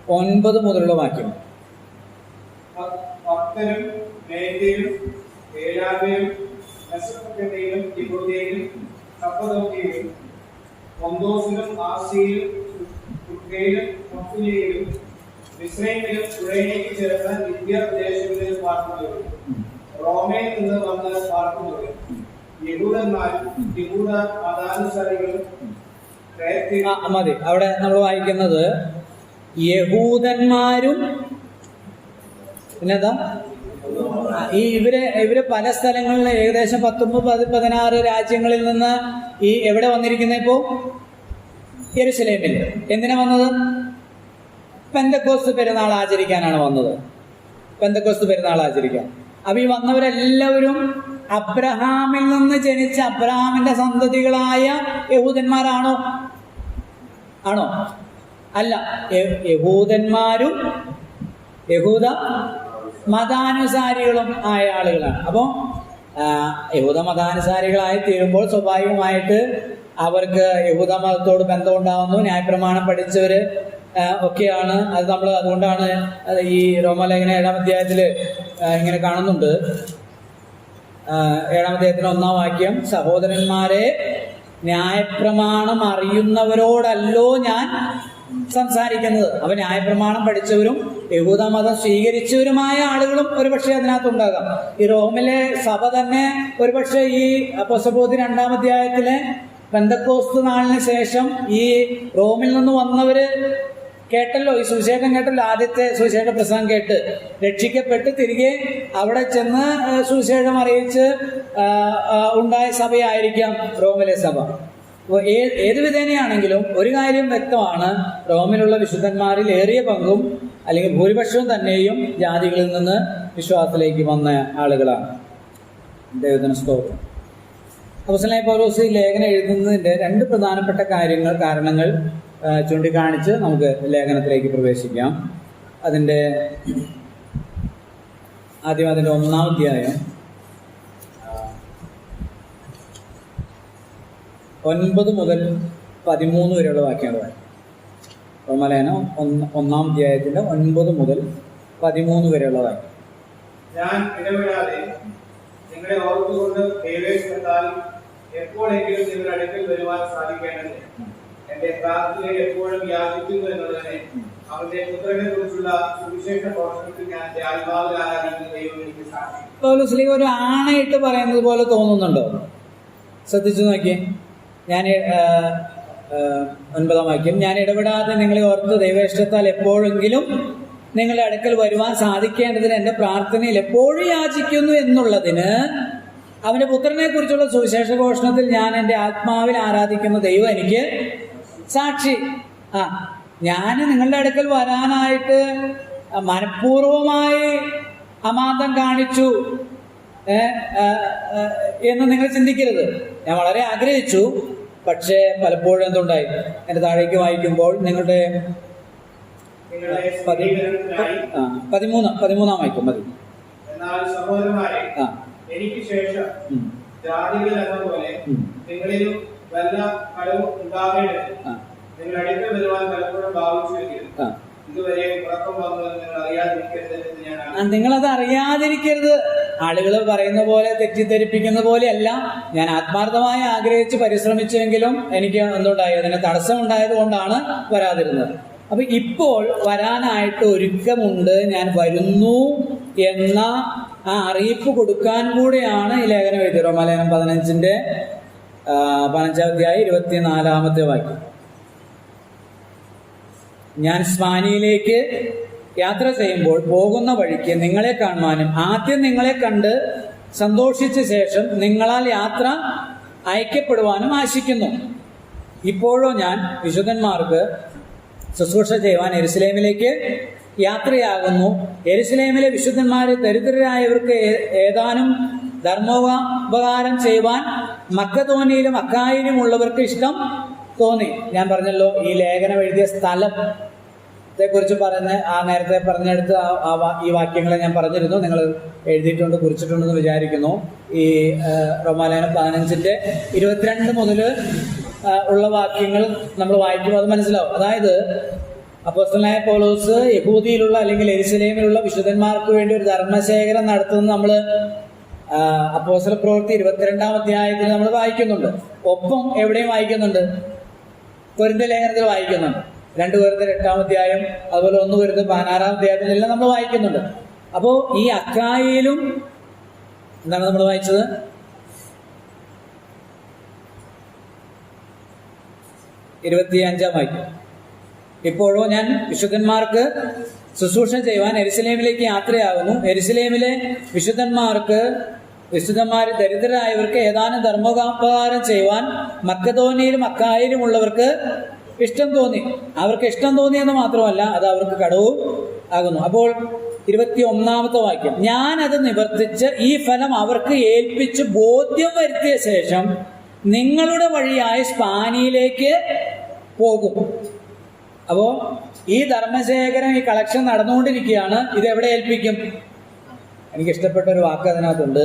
9 മുതലുള്ള വാക്യം. ഭക്തരും മേദ്യരും ഏലാമ്യരും മെസൊപ്പൊട്ടേമിയയിലും യഹൂദയിലും കപ്പദോക്യയിലും പൊന്തോസിലും ആസ്യയിലും തുർക്കയിലും പംഫിലിയയിലും മിസ്രയീമിലും കുറേനയ്ക്ക് ചേർന്ന വിദ്യാപ്രദേശങ്ങളിൽ പാർക്കുന്നവരും റോമയിൽ നിന്ന് വന്ന് പാർക്കുന്നവരും യഹൂദന്മാരും യഹൂദ മതാനുസാരികളും മതി. അവിടെ നമ്മൾ വായിക്കുന്നത് യഹൂദന്മാരും പിന്നെന്താ, ഇവര് പല സ്ഥലങ്ങളിൽ ഏകദേശം 19-16 രാജ്യങ്ങളിൽ നിന്ന് ഈ എവിടെ വന്നിരിക്കുന്ന ഇപ്പോ? യെരുശലേമിൽ. എന്തിനാ വന്നത്? പെന്തക്കോസ്ത് പെരുന്നാൾ ആചരിക്കാനാണ് വന്നത്. പെന്തക്കോസ്ത് പെരുന്നാൾ ആചരിക്കാൻ. അപ്പൊ ഈ വന്നവരെല്ലാവരും അബ്രഹാമിൽ നിന്ന് ജനിച്ച അബ്രഹാമിന്റെ സന്തതികളായ യഹൂദന്മാരാണോ? ആണോ? അല്ല, യഹൂദന്മാരും യഹൂദ മതാനുസാരികളും ആയ ആളുകളാണ്. അപ്പോൾ യഹൂദ മതാനുസാരികളായി തീരുമ്പോൾ സ്വാഭാവികമായിട്ട് അവർക്ക് യഹൂദ മതത്തോട് ബന്ധമുണ്ടാകുന്നു. ന്യായപ്രമാണം പഠിച്ചവര് ഒക്കെയാണ്. അത് നമ്മൾ അതുകൊണ്ടാണ് ഈ റോമാലേഖന 7-ാം അധ്യായത്തില് ഇങ്ങനെ കാണുന്നുണ്ട്. 7-ാം അധ്യായത്തിന് 1-ാം വാക്യം: സഹോദരന്മാരെ, ന്യായപ്രമാണം അറിയുന്നവരോടല്ലോ ഞാൻ സംസാരിക്കുന്നത്. അവ ന്യായപ്രമാണം പഠിച്ചവരും യഹൂദ മതം സ്വീകരിച്ചവരുമായ ആളുകളും ഒരുപക്ഷെ അതിനകത്തുണ്ടാകാം. ഈ റോമിലെ സഭ തന്നെ ഒരുപക്ഷെ ഈ അപ്പോസ്തലപ്രവൃത്തി 2-ാം അധ്യായത്തിലെ പെന്തക്കോസ്ത് നാളിന് ശേഷം ഈ റോമിൽ നിന്ന് വന്നവര് കേട്ടല്ലോ, ഈ സുവിശേഷം കേട്ടല്ലോ, ആദ്യത്തെ സുവിശേഷ പ്രസംഗം കേട്ട് രക്ഷിക്കപ്പെട്ട് തിരികെ അവിടെ ചെന്ന് സുവിശേഷം അറിയിച്ച് ഉണ്ടായ സഭയായിരിക്കാം റോമിലെ സഭ. അപ്പോൾ ഏത് വിധേനയാണെങ്കിലും ഒരു കാര്യം വ്യക്തമാണ്: റോമിലുള്ള വിശുദ്ധന്മാരിൽ ഏറിയ പങ്കും അല്ലെങ്കിൽ ഭൂരിപക്ഷവും തന്നെയും ജാതികളിൽ നിന്ന് വിശ്വാസത്തിലേക്ക് വന്ന ആളുകളാണ്. ദൈവത്തിന് സ്തോത്രം. അപ്പോസ്തലനായ പൗലോസ് ഈ ലേഖനം എഴുതുന്നതിന്റെ 2 പ്രധാനപ്പെട്ട കാരണങ്ങൾ ചൂണ്ടിക്കാണിച്ച് നമുക്ക് ലേഖനത്തിലേക്ക് പ്രവേശിക്കാം. അതിൻ്റെ ആദ്യം അതിൻ്റെ 1-ാം അധ്യായം 9 മുതൽ 13 വരെയുള്ള വാക്യങ്ങൾ. റോമാലേഖനം 1-ാം അധ്യായത്തിന്റെ 9 മുതൽ 13 വരെയുള്ള വാക്യം. ഞാൻ ഇടപെടാതെ നിങ്ങളെ ഓർത്തുകൊണ്ട് ദൈവേഷ്ടത്താൽ എപ്പോഴെങ്കിലും നിങ്ങളുടെ അടുക്കൽ വരുവാൻ സാധിക്കേണ്ടത്. എന്റെ പ്രാർത്ഥനയിൽ എപ്പോഴും യാചിക്കുന്നു എന്നുള്ളതിനെ അവന്റെ പുത്രനെ കുറിച്ചുള്ള സുവിശേഷ ഘോഷണത്തിൽ ഞാൻ എന്റെ ആത്മാവിൽ ആരാധിക്കുന്ന ദൈവം എനിക്ക് സാക്ഷി. പൗലോസ് ഒരു ആണയിട്ട് പറയുന്നത് പോലെ തോന്നുന്നുണ്ടോ? ശ്രദ്ധിച്ചു നോക്കിയേ. ഞാൻ 9-ാം വാക്യം, ഞാൻ ഇടപെടാതെ നിങ്ങളെ ഓർത്ത് ദൈവേഷ്ടത്താൽ എപ്പോഴെങ്കിലും നിങ്ങളുടെ അടുക്കൽ വരുവാൻ സാധിക്കേണ്ടതിന് എന്റെ പ്രാർത്ഥനയിൽ എപ്പോഴും യാചിക്കുന്നു എന്നുള്ളതിന് അവന്റെ പുത്രനെ കുറിച്ചുള്ള സുവിശേഷ ഘോഷണത്തിൽ ഞാൻ എന്റെ ആത്മാവിൽ ആരാധിക്കുന്ന ദൈവം എനിക്ക് സാക്ഷി. ഞാൻ നിങ്ങളുടെ അടുക്കൽ വരാനായിട്ട് മനഃപൂർവമായി അമാന്തം കാണിച്ചു എന്ന് നിങ്ങൾ ചിന്തിക്കരുത്. ഞാൻ വളരെ ആഗ്രഹിച്ചു, പക്ഷേ പലപ്പോഴും എന്തുണ്ടായി? എൻ്റെ താഴേക്ക് വായിക്കുമ്പോൾ നിങ്ങളുടെ 13-ാം വായിക്കും മതി. എന്നാൽ സഹോദരന്മാരെ, എനിക്ക് ശേഷം ജാതികൾ എന്ന പോലെ നിങ്ങളിലും വല്ല ഫലവും ഉണ്ടാകേണ്ടത് നിങ്ങൾ അടുക്കൽ വരുവാൻ പലപ്പോഴും ഭാവിച്ചു വെക്കരുത്. ഇതുവരെ ഉറക്കം വന്നത് നിങ്ങൾ അറിയാതിരിക്കരുത് എന്ന് ഞാൻ. നിങ്ങളത് അറിയാതിരിക്കരുത്. ആളുകൾ പറയുന്ന പോലെ തെറ്റിദ്ധരിപ്പിക്കുന്ന പോലെയല്ല. ഞാൻ ആത്മാർത്ഥമായി ആഗ്രഹിച്ച് പരിശ്രമിച്ചെങ്കിലും എനിക്ക് എന്തുണ്ടായി? അതിന് തടസ്സം ഉണ്ടായത് കൊണ്ടാണ് വരാതിരുന്നത്. അപ്പൊ ഇപ്പോൾ വരാനായിട്ട് ഒരുക്കമുണ്ട്, ഞാൻ വരുന്നു എന്ന ആ അറിയിപ്പ് കൊടുക്കാൻ കൂടെയാണ് ഈ ലേഖനം എഴുതിയത്. റോമാലേഖനം 15-ന്റെ 15-ാം അധ്യായം 24-ാമത്തെ വാക്യം. ഞാൻ സ്പാനിയിലേക്ക് യാത്ര ചെയ്യുമ്പോൾ പോകുന്ന വഴിക്ക് നിങ്ങളെ കാണുവാനും ആദ്യം നിങ്ങളെ കണ്ട് സന്തോഷിച്ച ശേഷം നിങ്ങളാൽ യാത്ര അയക്കപ്പെടുവാനും ആശിക്കുന്നു. ഇപ്പോഴോ ഞാൻ വിശുദ്ധന്മാർക്ക് ശുശ്രൂഷ ചെയ്യുവാൻ യെരുശലേമിലേക്ക് യാത്രയാകുന്നു. യെരുശലേമിലെ വിശുദ്ധന്മാരെ ദരിദ്രരായവർക്ക് ഏതാനും ധർമ്മോപകാരം ചെയ്യുവാൻ മക്കതോനിയിലും അക്കായിലും ഉള്ളവർക്ക് ഇഷ്ടം തോന്നി. ഞാൻ പറഞ്ഞല്ലോ, ഈ ലേഖനം എഴുതിയ സ്ഥലത്തെ കുറിച്ച് നേരത്തെ പറഞ്ഞെടുത്ത് ഈ വാക്യങ്ങളെ ഞാൻ പറഞ്ഞിരുന്നു. നിങ്ങൾ എഴുതിയിട്ടുണ്ട്, കുറിച്ചിട്ടുണ്ടെന്ന് വിചാരിക്കുന്നു. ഈ റോമാലേഖനം 15-ന്റെ 22 മുതൽ ഉള്ള വാക്യങ്ങൾ നമ്മൾ വായിക്കുമ്പോൾ അത് മനസ്സിലാവും. അതായത് അപ്പോസ്തലനായ പൗലോസ് യഹൂദിയിലുള്ള അല്ലെങ്കിൽ യെരുശലേമിലുള്ള വിശുദ്ധന്മാർക്ക് വേണ്ടി ഒരു ധർമ്മശേഖരം നടത്തുന്നത് നമ്മൾ അപ്പോസ്തല പ്രവൃത്തി 22-ാം അധ്യായത്തിൽ നമ്മൾ വായിക്കുന്നുണ്ട്. ഒപ്പം എവിടെയും വായിക്കുന്നുണ്ട്? കൊരിന്ത്യർ ലേഖനത്തിൽ വായിക്കുന്നുണ്ട്. 2 കൊരിന്ത്യർ 8-ാം അധ്യായം, അതുപോലെ 1 കൊരിന്ത്യർ 16-ാം അധ്യായത്തിലെല്ലാം നമ്മൾ വായിക്കുന്നുണ്ട്. അപ്പോൾ ഈ അക്കായിലും എന്താണ് നമ്മൾ വായിച്ചത്? 25-ാം വാക്യം. ഇപ്പോഴോ ഞാൻ വിശുദ്ധന്മാർക്ക് ശുശ്രൂഷ ചെയ്യുവാൻ യെരുശലേമിലേക്ക് യാത്രയാകുന്നു. യെരുശലേമിലെ വിശുദ്ധന്മാർ ദരിദ്രരായവർക്ക് ഏതാനും ധർമ്മോപകാരം ചെയ്യുവാൻ മക്കതോനിയിലും അക്കായിലും ഉള്ളവർക്ക് ഇഷ്ടം തോന്നി. അവർക്ക് ഇഷ്ടം തോന്നിയെന്ന് മാത്രമല്ല, അത് അവർക്ക് കടവും ആകുന്നു. അപ്പോൾ 21-ാമത്തെ വാക്യം, ഞാനത് നിവർത്തിച്ച് ഈ ഫലം അവർക്ക് ഏൽപ്പിച്ച് ബോധ്യം വരുത്തിയ ശേഷം നിങ്ങളുടെ വഴിയായി സ്പാനിയിലേക്ക് പോകും. അപ്പോ ഈ ധർമ്മശേഖരം, ഈ കളക്ഷൻ നടന്നുകൊണ്ടിരിക്കുകയാണ്. ഇത് എവിടെ ഏൽപ്പിക്കും? എനിക്കിഷ്ടപ്പെട്ട ഒരു വാക്ക് അതിനകത്തുണ്ട്.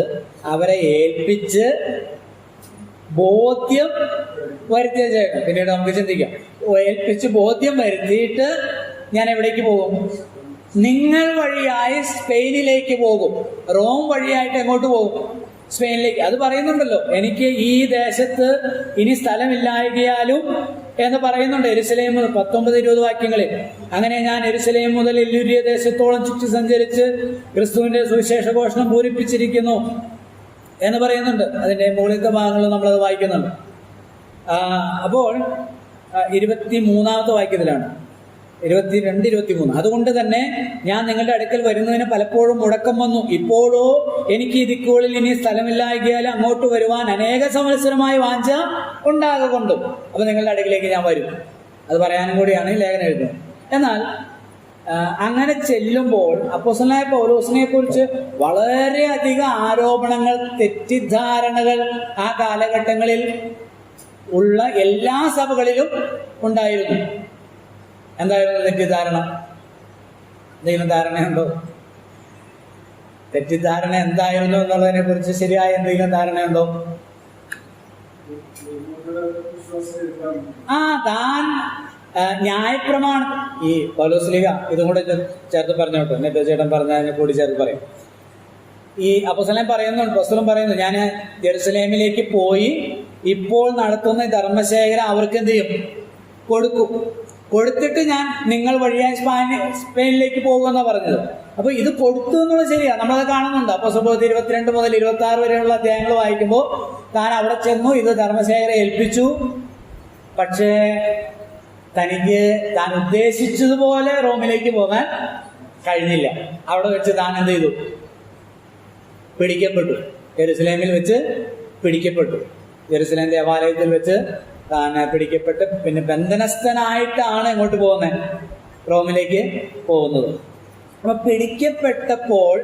അവരെ ഏൽപ്പിച്ച് ബോധ്യം വരുത്തിയ ശേഷം, പിന്നീട് നമുക്ക് ചിന്തിക്കാം. ഏൽപ്പിച്ച് ബോധ്യം വരുത്തിയിട്ട് ഞാൻ എവിടേക്ക് പോകും? നിങ്ങൾ വഴിയായി സ്പെയിനിലേക്ക് പോകും. റോം വഴിയായിട്ട് എങ്ങോട്ട് പോകും? സ്പെയിനിലേക്ക്. അത് പറയുന്നുണ്ടല്ലോ, എനിക്ക് ഈ ദേശത്ത് ഇനി സ്ഥലമില്ലായകയാലും എന്ന് പറയുന്നുണ്ട്. യെരുശലേം 19-20 വാക്യങ്ങളിൽ. അങ്ങനെ ഞാൻ യെരുശലേം മുതൽ ഇല്ലുരിയ ദേശത്തോളം ചുറ്റി സഞ്ചരിച്ച് ക്രിസ്തുവിന്റെ സുവിശേഷ ഘോഷണം പൂരിപ്പിച്ചിരിക്കുന്നു എന്ന് പറയുന്നുണ്ട്. അതിന്റെ മുകളിലത്തെ ഭാഗങ്ങളിൽ നമ്മളത് വായിക്കുന്നുണ്ട്. അപ്പോൾ 23-ാമത്തെ വാക്യത്തിലാണ്, 22-23. അതുകൊണ്ട് തന്നെ ഞാൻ നിങ്ങളുടെ അടുക്കൽ വരുന്നതിന് പലപ്പോഴും മുടക്കം വന്നു. ഇപ്പോഴോ എനിക്ക് ഈ ദിക്കുകളിൽ ഇനി സ്ഥലമില്ലായകയാൽ അങ്ങോട്ട് വരുവാൻ അനേക സംവത്സരമായ വാഞ്ച ഉണ്ടാകൊണ്ടും. അപ്പൊ നിങ്ങളുടെ അടുക്കിലേക്ക് ഞാൻ വരും. അത് പറയാനും കൂടിയാണ് ഈ ലേഖനം എഴുതുന്നത്. എന്നാൽ അങ്ങനെ ചെല്ലുമ്പോൾ അപ്പോസ്തലനായ പൗലോസിനെ കുറിച്ച് വളരെയധികം ആരോപണങ്ങൾ, തെറ്റിദ്ധാരണകൾ ആ കാലഘട്ടങ്ങളിൽ ഉള്ള എല്ലാ സഭകളിലും ഉണ്ടായിരുന്നു. എന്തായിരുന്നു തെറ്റിദ്ധാരണ? എന്തെങ്കിലും ധാരണയുണ്ടോ? തെറ്റിദ്ധാരണ എന്തായിരുന്നു എന്നുള്ളതിനെ കുറിച്ച് ശരിയായ എന്തെങ്കിലും ധാരണയുണ്ടോ? താൻ ന്യായപ്രമാണം, ഈ പൗലോസ്ലീഹ ഇതും കൂടെ ചേർത്ത് പറഞ്ഞു കേട്ടോ, എന്നെ ചേട്ടൻ പറഞ്ഞതിനെ കൂടി ചേർത്ത് പറയും. ഈ അപ്പോസ്തലൻ പറയുന്നു, ഞാൻ ജെറുസലേമിലേക്ക് പോയി ഇപ്പോൾ നടത്തുന്ന ധർമ്മശേഖരം അവർക്ക് എന്ത് ചെയ്യും? കൊടുക്കും. കൊടുത്തിട്ട് ഞാൻ നിങ്ങൾ വഴിയായി സ്പെയിനിലേക്ക് പോകുമെന്നാണ് പറഞ്ഞത്. അപ്പോൾ ഇത് കൊടുത്തു എന്നുള്ളത് ശരിയാണ്, നമ്മളത് കാണുന്നുണ്ട്. അപ്പോൾ സംഭവത്തിൽ 22 മുതൽ 26 വരെയുള്ള അധ്യായങ്ങൾ വായിക്കുമ്പോൾ താൻ അവിടെ ചെന്നു, ഇത് ധർമ്മശേഖരെ ഏൽപ്പിച്ചു. പക്ഷേ തനിക്ക് താൻ ഉദ്ദേശിച്ചതുപോലെ റോമിലേക്ക് പോകാൻ കഴിഞ്ഞില്ല. അവിടെ വെച്ച് താൻ എന്ത് ചെയ്തു? പിടിക്കപ്പെട്ടു. യെരുസലേമിൽ വെച്ച് പിടിക്കപ്പെട്ടു. യെരുസലേം ദേവാലയത്തിൽ വെച്ച് താൻ പിടിക്കപ്പെട്ട് പിന്നെ ബന്ധനസ്ഥനായിട്ടാണ് എങ്ങോട്ട് പോകുന്നത്? റോമിലേക്ക് പോകുന്നത്. അപ്പൊ പിടിക്കപ്പെട്ടപ്പോൾ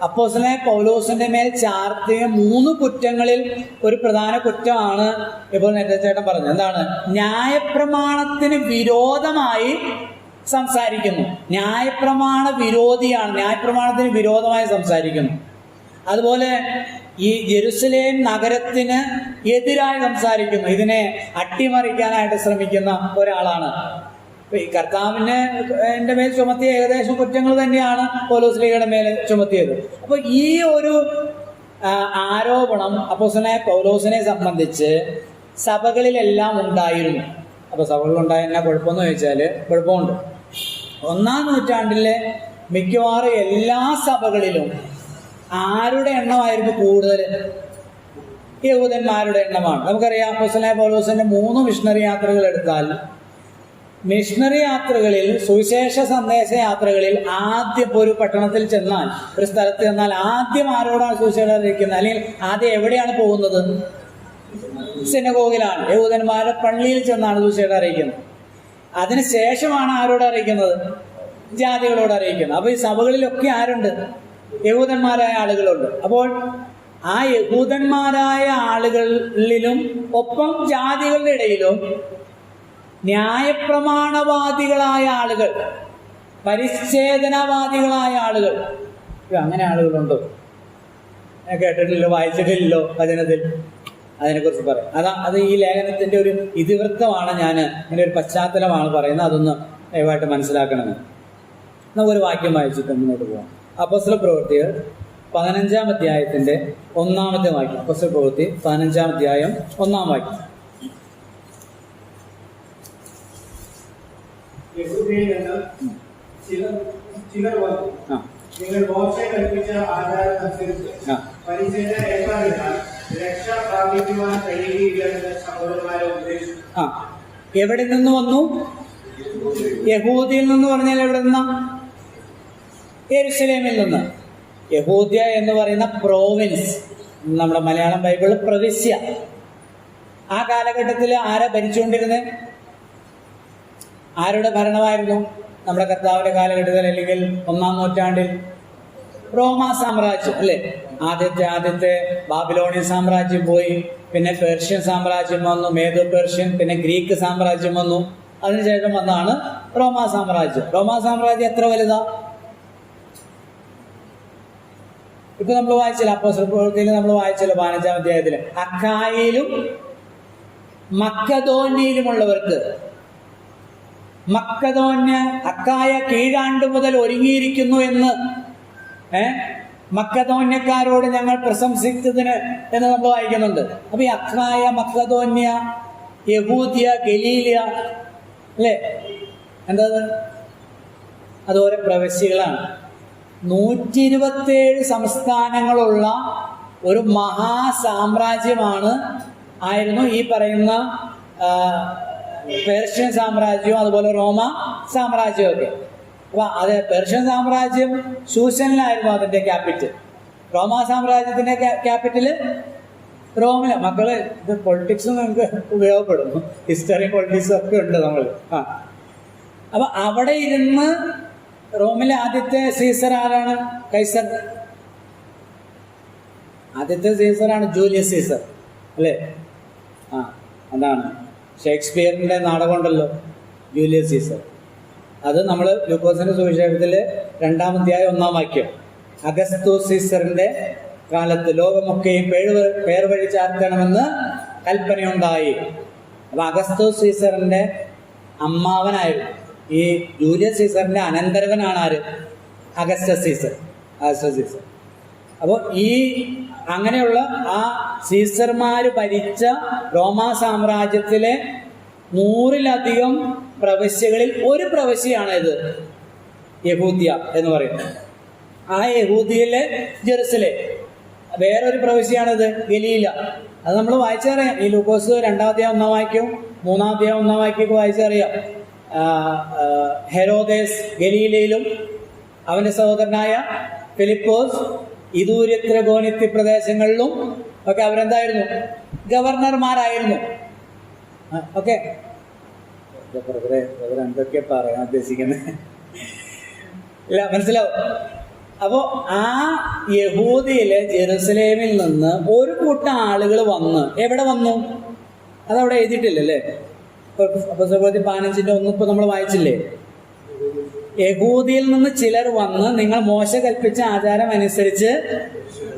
അപ്പോസ്തലനായ പൗലോസിന്റെ മേൽ ചാർത്തിയ 3 കുറ്റങ്ങളിൽ ഒരു പ്രധാന കുറ്റമാണ് ഇപ്പോൾ നേരത്തെ ചേട്ടൻ പറഞ്ഞത്. എന്താണ്? ന്യായപ്രമാണത്തിന് വിരോധമായി സംസാരിക്കുന്നു. ന്യായപ്രമാണ വിരോധിയാണ്, ന്യായപ്രമാണത്തിന് വിരോധമായി സംസാരിക്കുന്നു. അതുപോലെ ഈ യെരുസലേം നഗരത്തിന് എതിരായി സംസാരിക്കുന്നു. ഇതിനെ അട്ടിമറിക്കാനായിട്ട് ശ്രമിക്കുന്ന ഒരാളാണ്. ഈ കർത്താവിന് എൻ്റെ മേൽ ചുമത്തിയ ഏകദേശം കുറ്റങ്ങൾ തന്നെയാണ് പൗലോസ്ലീഹയുടെ മേൽ ചുമത്തിയത്. അപ്പൊ ഈ ഒരു ആരോപണം അപ്പോസ്തലനായ പൗലോസിനെ സംബന്ധിച്ച് സഭകളിലെല്ലാം ഉണ്ടായിരുന്നു. അപ്പൊ സഭകളിലുണ്ടായിരുന്ന കുഴപ്പമെന്ന് ചോദിച്ചാൽ കുഴപ്പമുണ്ട്. 1-ാം നൂറ്റാണ്ടിലെ മിക്കവാറും എല്ലാ സഭകളിലും ആരുടെ എണ്ണമായിരുന്നു കൂടുതൽ? യഹൂദന്മാരുടെ എണ്ണമാണ്. നമുക്കറിയാം അപ്പോസ്തലനായ പൗലോസിന്റെ 3 മിഷണറി യാത്രകൾ എടുത്താൽ, മിഷണറി യാത്രകളിൽ, സുവിശേഷ സന്ദേശ യാത്രകളിൽ ആദ്യം ഒരു പട്ടണത്തിൽ ചെന്നാൽ, ഒരു സ്ഥലത്ത് ചെന്നാൽ ആദ്യം ആരോടാണ് സുവിശേഷം അറിയിക്കുന്നത്? അല്ലെങ്കിൽ ആദ്യം എവിടെയാണ് പോകുന്നത്? സിനഗോഗിലാണ്, യഹൂദന്മാരുടെ പള്ളിയിൽ ചെന്നാണ് സുവിശേഷം അറിയിക്കുന്നത്. അതിനുശേഷമാണ് ആരോട് അറിയിക്കുന്നത്? ജാതികളോട് അറിയിക്കുന്നത്. അപ്പൊ ഈ സഭകളിലൊക്കെ ആരുണ്ട്? യഹൂദന്മാരായ ആളുകളുണ്ട്. അപ്പോൾ ആ യഹൂദന്മാരായ ആളുകളിലും ഒപ്പം ജാതികളുടെ ഇടയിലും ന്യായപ്രമാണവാദികളായ ആളുകൾ, പരിച്ഛേദനവാദികളായ ആളുകൾ, അങ്ങനെ ആളുകളുണ്ടോ? ഞാൻ കേട്ടിട്ടില്ലോ, വായിച്ചിട്ടില്ലല്ലോ വചനത്തിൽ. അതിനെക്കുറിച്ച് പറയാം. അത് ഈ ലേഖനത്തിന്റെ ഒരു ഇതിവൃത്തമാണ്, ഞാൻ ഇങ്ങനെ ഒരു പശ്ചാത്തലമാണ് പറയുന്നത്. അതൊന്ന് ദയവായിട്ട് മനസ്സിലാക്കണമെന്ന്. നമുക്കൊരു വാക്യം വായിച്ചിട്ട് മുന്നോട്ട് പോകാം. അപ്പോസ്തല പ്രവൃത്തികൾ 15-ാം അധ്യായത്തിന്റെ 1-ാമത്തെ വാക്യം. അപ്പോസ്തല പ്രവൃത്തി 15-ാം അധ്യായം 1-ാം വാക്യം. യഹൂദയിൽ നിന്ന് ചിലർ വന്നു. നിങ്ങൾ മോശെ കൽപ്പിച്ച ആചാരം അനുസരിച്ച് പരിച്ഛേദന ഏർപ്പാടിനാൽ രക്ഷ പ്രാപിക്കുവാൻ കഴിയുകയില്ലെന്ന് സഹോദരന്മാരെ ഉപദേശിച്ചു. എവിടെ നിന്ന് വന്നു? യഹൂദിയിൽ നിന്ന് പറഞ്ഞാൽ എവിടെ നിന്നാ? യെരുശലേമിൽ നിന്ന്. യഹൂദ്യ എന്ന് പറയുന്ന പ്രോവിൻസ്, നമ്മുടെ മലയാളം ബൈബിള് പ്രവിശ്യ. ആ കാലഘട്ടത്തിൽ ആരാ ഭരിച്ചുകൊണ്ടിരുന്നത്? ആരുടെ ഭരണമായിരുന്നു? നമ്മുടെ കർത്താവിന്റെ കാലഘട്ടത്തിൽ, അല്ലെങ്കിൽ 1-ാം നൂറ്റാണ്ടിൽ റോമാ സാമ്രാജ്യം, അല്ലേ? ആദ്യത്തെ ബാബിലോണിയൻ സാമ്രാജ്യം പോയി, പിന്നെ പേർഷ്യൻ സാമ്രാജ്യം വന്നു, മേദോ പേർഷ്യൻ, പിന്നെ ഗ്രീക്ക് സാമ്രാജ്യം വന്നു. അതിനുശേഷം വന്നാണ് റോമാ സാമ്രാജ്യം. റോമാ സാമ്രാജ്യം എത്ര വലുതാ? ഇപ്പൊ നമ്മൾ വായിച്ചില്ല, അപ്പോസ്തല പ്രവൃത്തിയിൽ നമ്മൾ വായിച്ചല്ലോ 15-ാം അധ്യായത്തില്, അക്കായയിലും മക്കദോന്യയിലുമുള്ളവർക്ക്, അക്കായ കീഴാണ്ട് മുതൽ ഒരുങ്ങിയിരിക്കുന്നു എന്ന് മക്കദോന്യക്കാരോട് ഞങ്ങൾ പ്രശംസിച്ചതിന് എന്ന് നമ്മൾ വായിക്കുന്നുണ്ട്. അപ്പൊ ഈ അക്കായ, മക്കദോന്യ, യഹൂദ്യ, ഗലീലിയ, അല്ലേ? എന്താ അത്? ഓരോ പ്രവിശ്യകളാണ്. 127 സംസ്ഥാനങ്ങളുള്ള ഒരു മഹാസാമ്രാജ്യമാണ് ആയിരുന്നു ഈ പറയുന്ന പേർഷ്യൻ സാമ്രാജ്യവും അതുപോലെ റോമ സാമ്രാജ്യവും ഒക്കെ. അപ്പൊ അത് പേർഷ്യൻ സാമ്രാജ്യം ശൂഷനിലായിരുന്നു അതിന്റെ ക്യാപിറ്റൽ. റോമാ സാമ്രാജ്യത്തിന്റെ ക്യാപിറ്റല് റോമില. മക്കള് ഇത് പൊളിറ്റിക്സും നമുക്ക് ഉപയോഗപ്പെടുന്നു, ഹിസ്റ്ററി പൊളിറ്റിക്സും ഒക്കെ ഉണ്ട് നമ്മൾ. അപ്പൊ അവിടെ ഇരുന്ന് റോമിലെ ആദ്യത്തെ സീസർ ആരാണ്? കൈസർ. ആദ്യത്തെ സീസറാണ് ജൂലിയസ് സീസർ, അല്ലേ? അതാണ് ഷേക്സ്പിയറിന്റെ നാടകമുണ്ടല്ലോ ജൂലിയസ് സീസർ. അത് നമ്മൾ ലൂക്കോസിന്റെ സുവിശേഷത്തില് 2-ാം അധ്യായം 1-ാം വാക്യം. അഗസ്തോസ് സീസറിന്റെ കാലത്ത് ലോകമൊക്കെയും പേർ വഴി ചാർത്തണമെന്ന് കൽപ്പനയുണ്ടായി. അപ്പൊ അഗസ്തോസ് സീസറിന്റെ അമ്മാവനായിരുന്നു. ഈ ജൂലിയസ് സീസറിന്റെ അനന്തരവനാണ് ആര്? Augustus Caesar. അപ്പോൾ ഈ അങ്ങനെയുള്ള ആ സീസർമാര് ഭരിച്ച റോമാ സാമ്രാജ്യത്തിലെ 100-ലധികം പ്രവിശ്യകളിൽ ഒരു പ്രവിശ്യയാണ് ഇത് യഹൂദ്യ എന്ന് പറയുന്നത്. ആ യഹൂദിയിലെ ജെറുസലേം. വേറൊരു പ്രവിശ്യയാണിത് ഗലീല. അത് നമ്മൾ വായിച്ചറിയാം. ഈ ലൂക്കോസ് 2-ാം അധ്യായം 1-ാം വാക്യവും 3-ാം അധ്യായം 1-ാം വാക്യമൊക്കെ വായിച്ചറിയാം. ഹെരോദേസ് ഗലീലയിലും അവന്റെ സഹോദരനായ ഫിലിപ്പോസ് ഇദൂര്യത്രഗോനിത്യ പ്രദേശങ്ങളിലും ഒക്കെ അവരെന്തായിരുന്നു? ഗവർണർമാരായിരുന്നു. ഓക്കെ, എന്തൊക്കെ പറയാൻ ഉദ്ദേശിക്കുന്നത് ഇല്ല, മനസ്സിലാവും. അപ്പോ ആ യഹൂദിയിലെ ജെറുസലേമിൽ നിന്ന് ഒരു കൂട്ടം ആളുകൾ വന്ന് എവിടെ വന്നു? അതവിടെ എഴുതിയിട്ടില്ലല്ലേ? അപ്പോസ്തലപ്രവൃത്തി 15:1 ഇപ്പൊ നമ്മൾ വായിച്ചില്ലേ? യഹൂദിയിൽ നിന്ന് ചിലർ വന്ന് നിങ്ങൾ മോശ കൽപ്പിച്ച ആചാരം അനുസരിച്ച്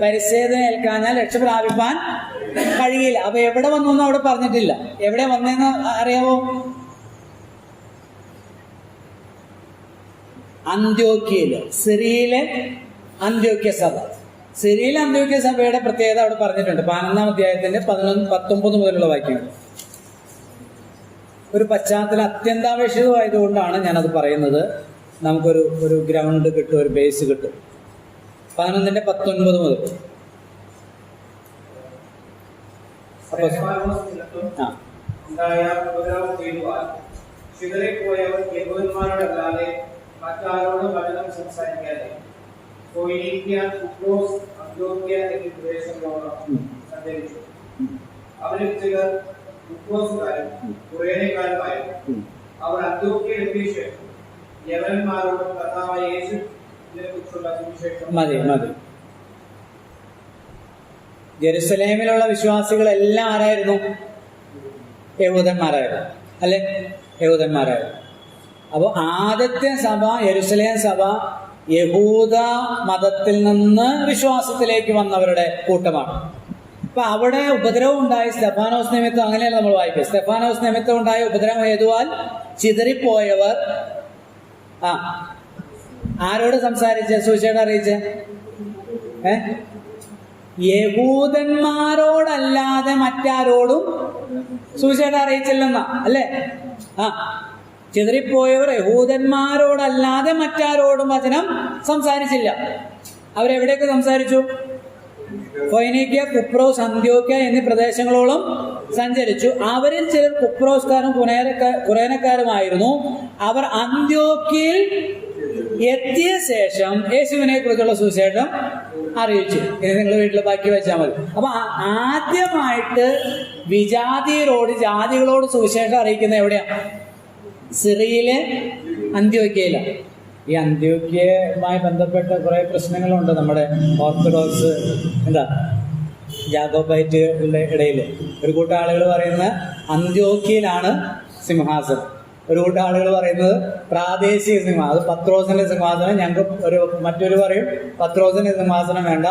പരിച്ഛേദന ഏൽക്കാഞ്ഞാൽ രക്ഷ പ്രാപിപ്പാൻ കഴിയില്ല. അപ്പൊ എവിടെ വന്നു എന്ന് അവിടെ പറഞ്ഞിട്ടില്ല. എവിടെ വന്നെന്ന് അറിയാമോ? അന്ത്യോക്യയില്, സിറിയയിലെ അന്ത്യോക്യ സഭ. സിറിയയിലെ അന്ത്യോക്യ സഭയുടെ പ്രത്യേകത അവിടെ പറഞ്ഞിട്ടുണ്ട്. 11-ാം അധ്യായത്തിന്റെ 19 മുതലുള്ള വാക്യങ്ങൾ. ഒരു പശ്ചാത്തലം അത്യന്താപേക്ഷിതമായതുകൊണ്ടാണ് ഞാനത് പറയുന്നത്. നമുക്കൊരു ഗ്രൗണ്ട് കിട്ടും, ഒരു ബേസ് കിട്ടും. 11-19 മുതൽ. മറ്റാരോടും വചനം സംസാരിക്കാതെ ഫൊയ്നീക്യ, കുപ്രോസ്, അന്ത്യോക്യ എന്നീ പ്രദേശങ്ങളോട് സഞ്ചരിച്ചു. അവരിൽ ചിലർ കുപ്രോസുകാരും കുറേനക്കാരുമായിരുന്നു. അവർ അന്ത്യോക്യയിൽ എത്തിയ ശേഷം യവനന്മാരോടും കർത്താവായ യേശുവിനെ കുറിച്ചുള്ള സുവിശേഷം മതി. ജെറുസലേമിലുള്ള വിശ്വാസികളെല്ലാം ആരായിരുന്നു? യഹൂദന്മാരായിരുന്നു, അല്ലെ? യഹൂദന്മാരായിരുന്നു. അപ്പോൾ ആദ്യത്തെ സഭ, യെരുശലേം സഭ, യഹൂദ മതത്തിൽ നിന്ന് വിശ്വാസത്തിലേക്ക് വന്നവരുടെ കൂട്ടമാണ്. അപ്പൊ അവിടെ ഉപദ്രവം ഉണ്ടായി. സ്തെഫാനോസ് നിമിത്തം, അങ്ങനെയല്ല നമ്മൾ വായിക്കുക. സ്തെഫാനോസ് നിമിത്തം ഉണ്ടായ ഉപദ്രവം ഹേതുവാൽ ചിതറിപ്പോയവർ ആരോട് സംസാരിച്ച് സുവിശേഷം അറിയിച്ച്? യഹൂദന്മാരോടല്ലാതെ മറ്റാരോടും സുവിശേഷം അറിയിച്ചില്ലെന്നാ, അല്ലേ? ചിതറിപ്പോയവർ യഹൂദന്മാരോടല്ലാതെ മറ്റാരോടും വചനം സംസാരിച്ചില്ല. അവരെവിടെയൊക്കെ സംസാരിച്ചു? ഫൊയ്നീക്യ, കുപ്രോസ്, അന്ത്യോക്യ എന്നീ പ്രദേശങ്ങളോളം സഞ്ചരിച്ചു. അവരിൽ ചിലർ കുപ്രോസ്കാരും കുറേനക്കാരുമായിരുന്നു. അവർ അന്ത്യോക്യയിൽ എത്തിയ ശേഷം യേശുവിനെ കുറിച്ചുള്ള സുവിശേഷം അറിയിച്ചു. ഇത് നിങ്ങൾ വീട്ടിൽ ബാക്കി വെച്ചാൽ മതി. അപ്പൊ ആദ്യമായിട്ട് ജാതികളോട് സുവിശേഷം അറിയിക്കുന്നത് എവിടെയാണ്? സിറിയയിലെ അന്ത്യോക്യയിലാണ്. ഈ അന്ത്യോക്യയുമായി ബന്ധപ്പെട്ട കുറെ പ്രശ്നങ്ങളുണ്ട് നമ്മുടെ ഓർത്തഡോക്സ് ജാക്കോബൈറ്റുകളുടെ ഇടയിൽ. ഒരു കൂട്ടം ആളുകൾ പറയുന്നത് അന്ത്യോക്യയിലാണ് സിംഹാസനം, ഒരു കൂട്ടം ആളുകൾ പറയുന്നത് പ്രാദേശിക സിംഹാസനം, അത് പത്രോസിന്റെ സിംഹാസനം. ഞങ്ങൾക്ക് മറ്റൊരു പറയും പത്രോസിന്റെ സിംഹാസനം വേണ്ട,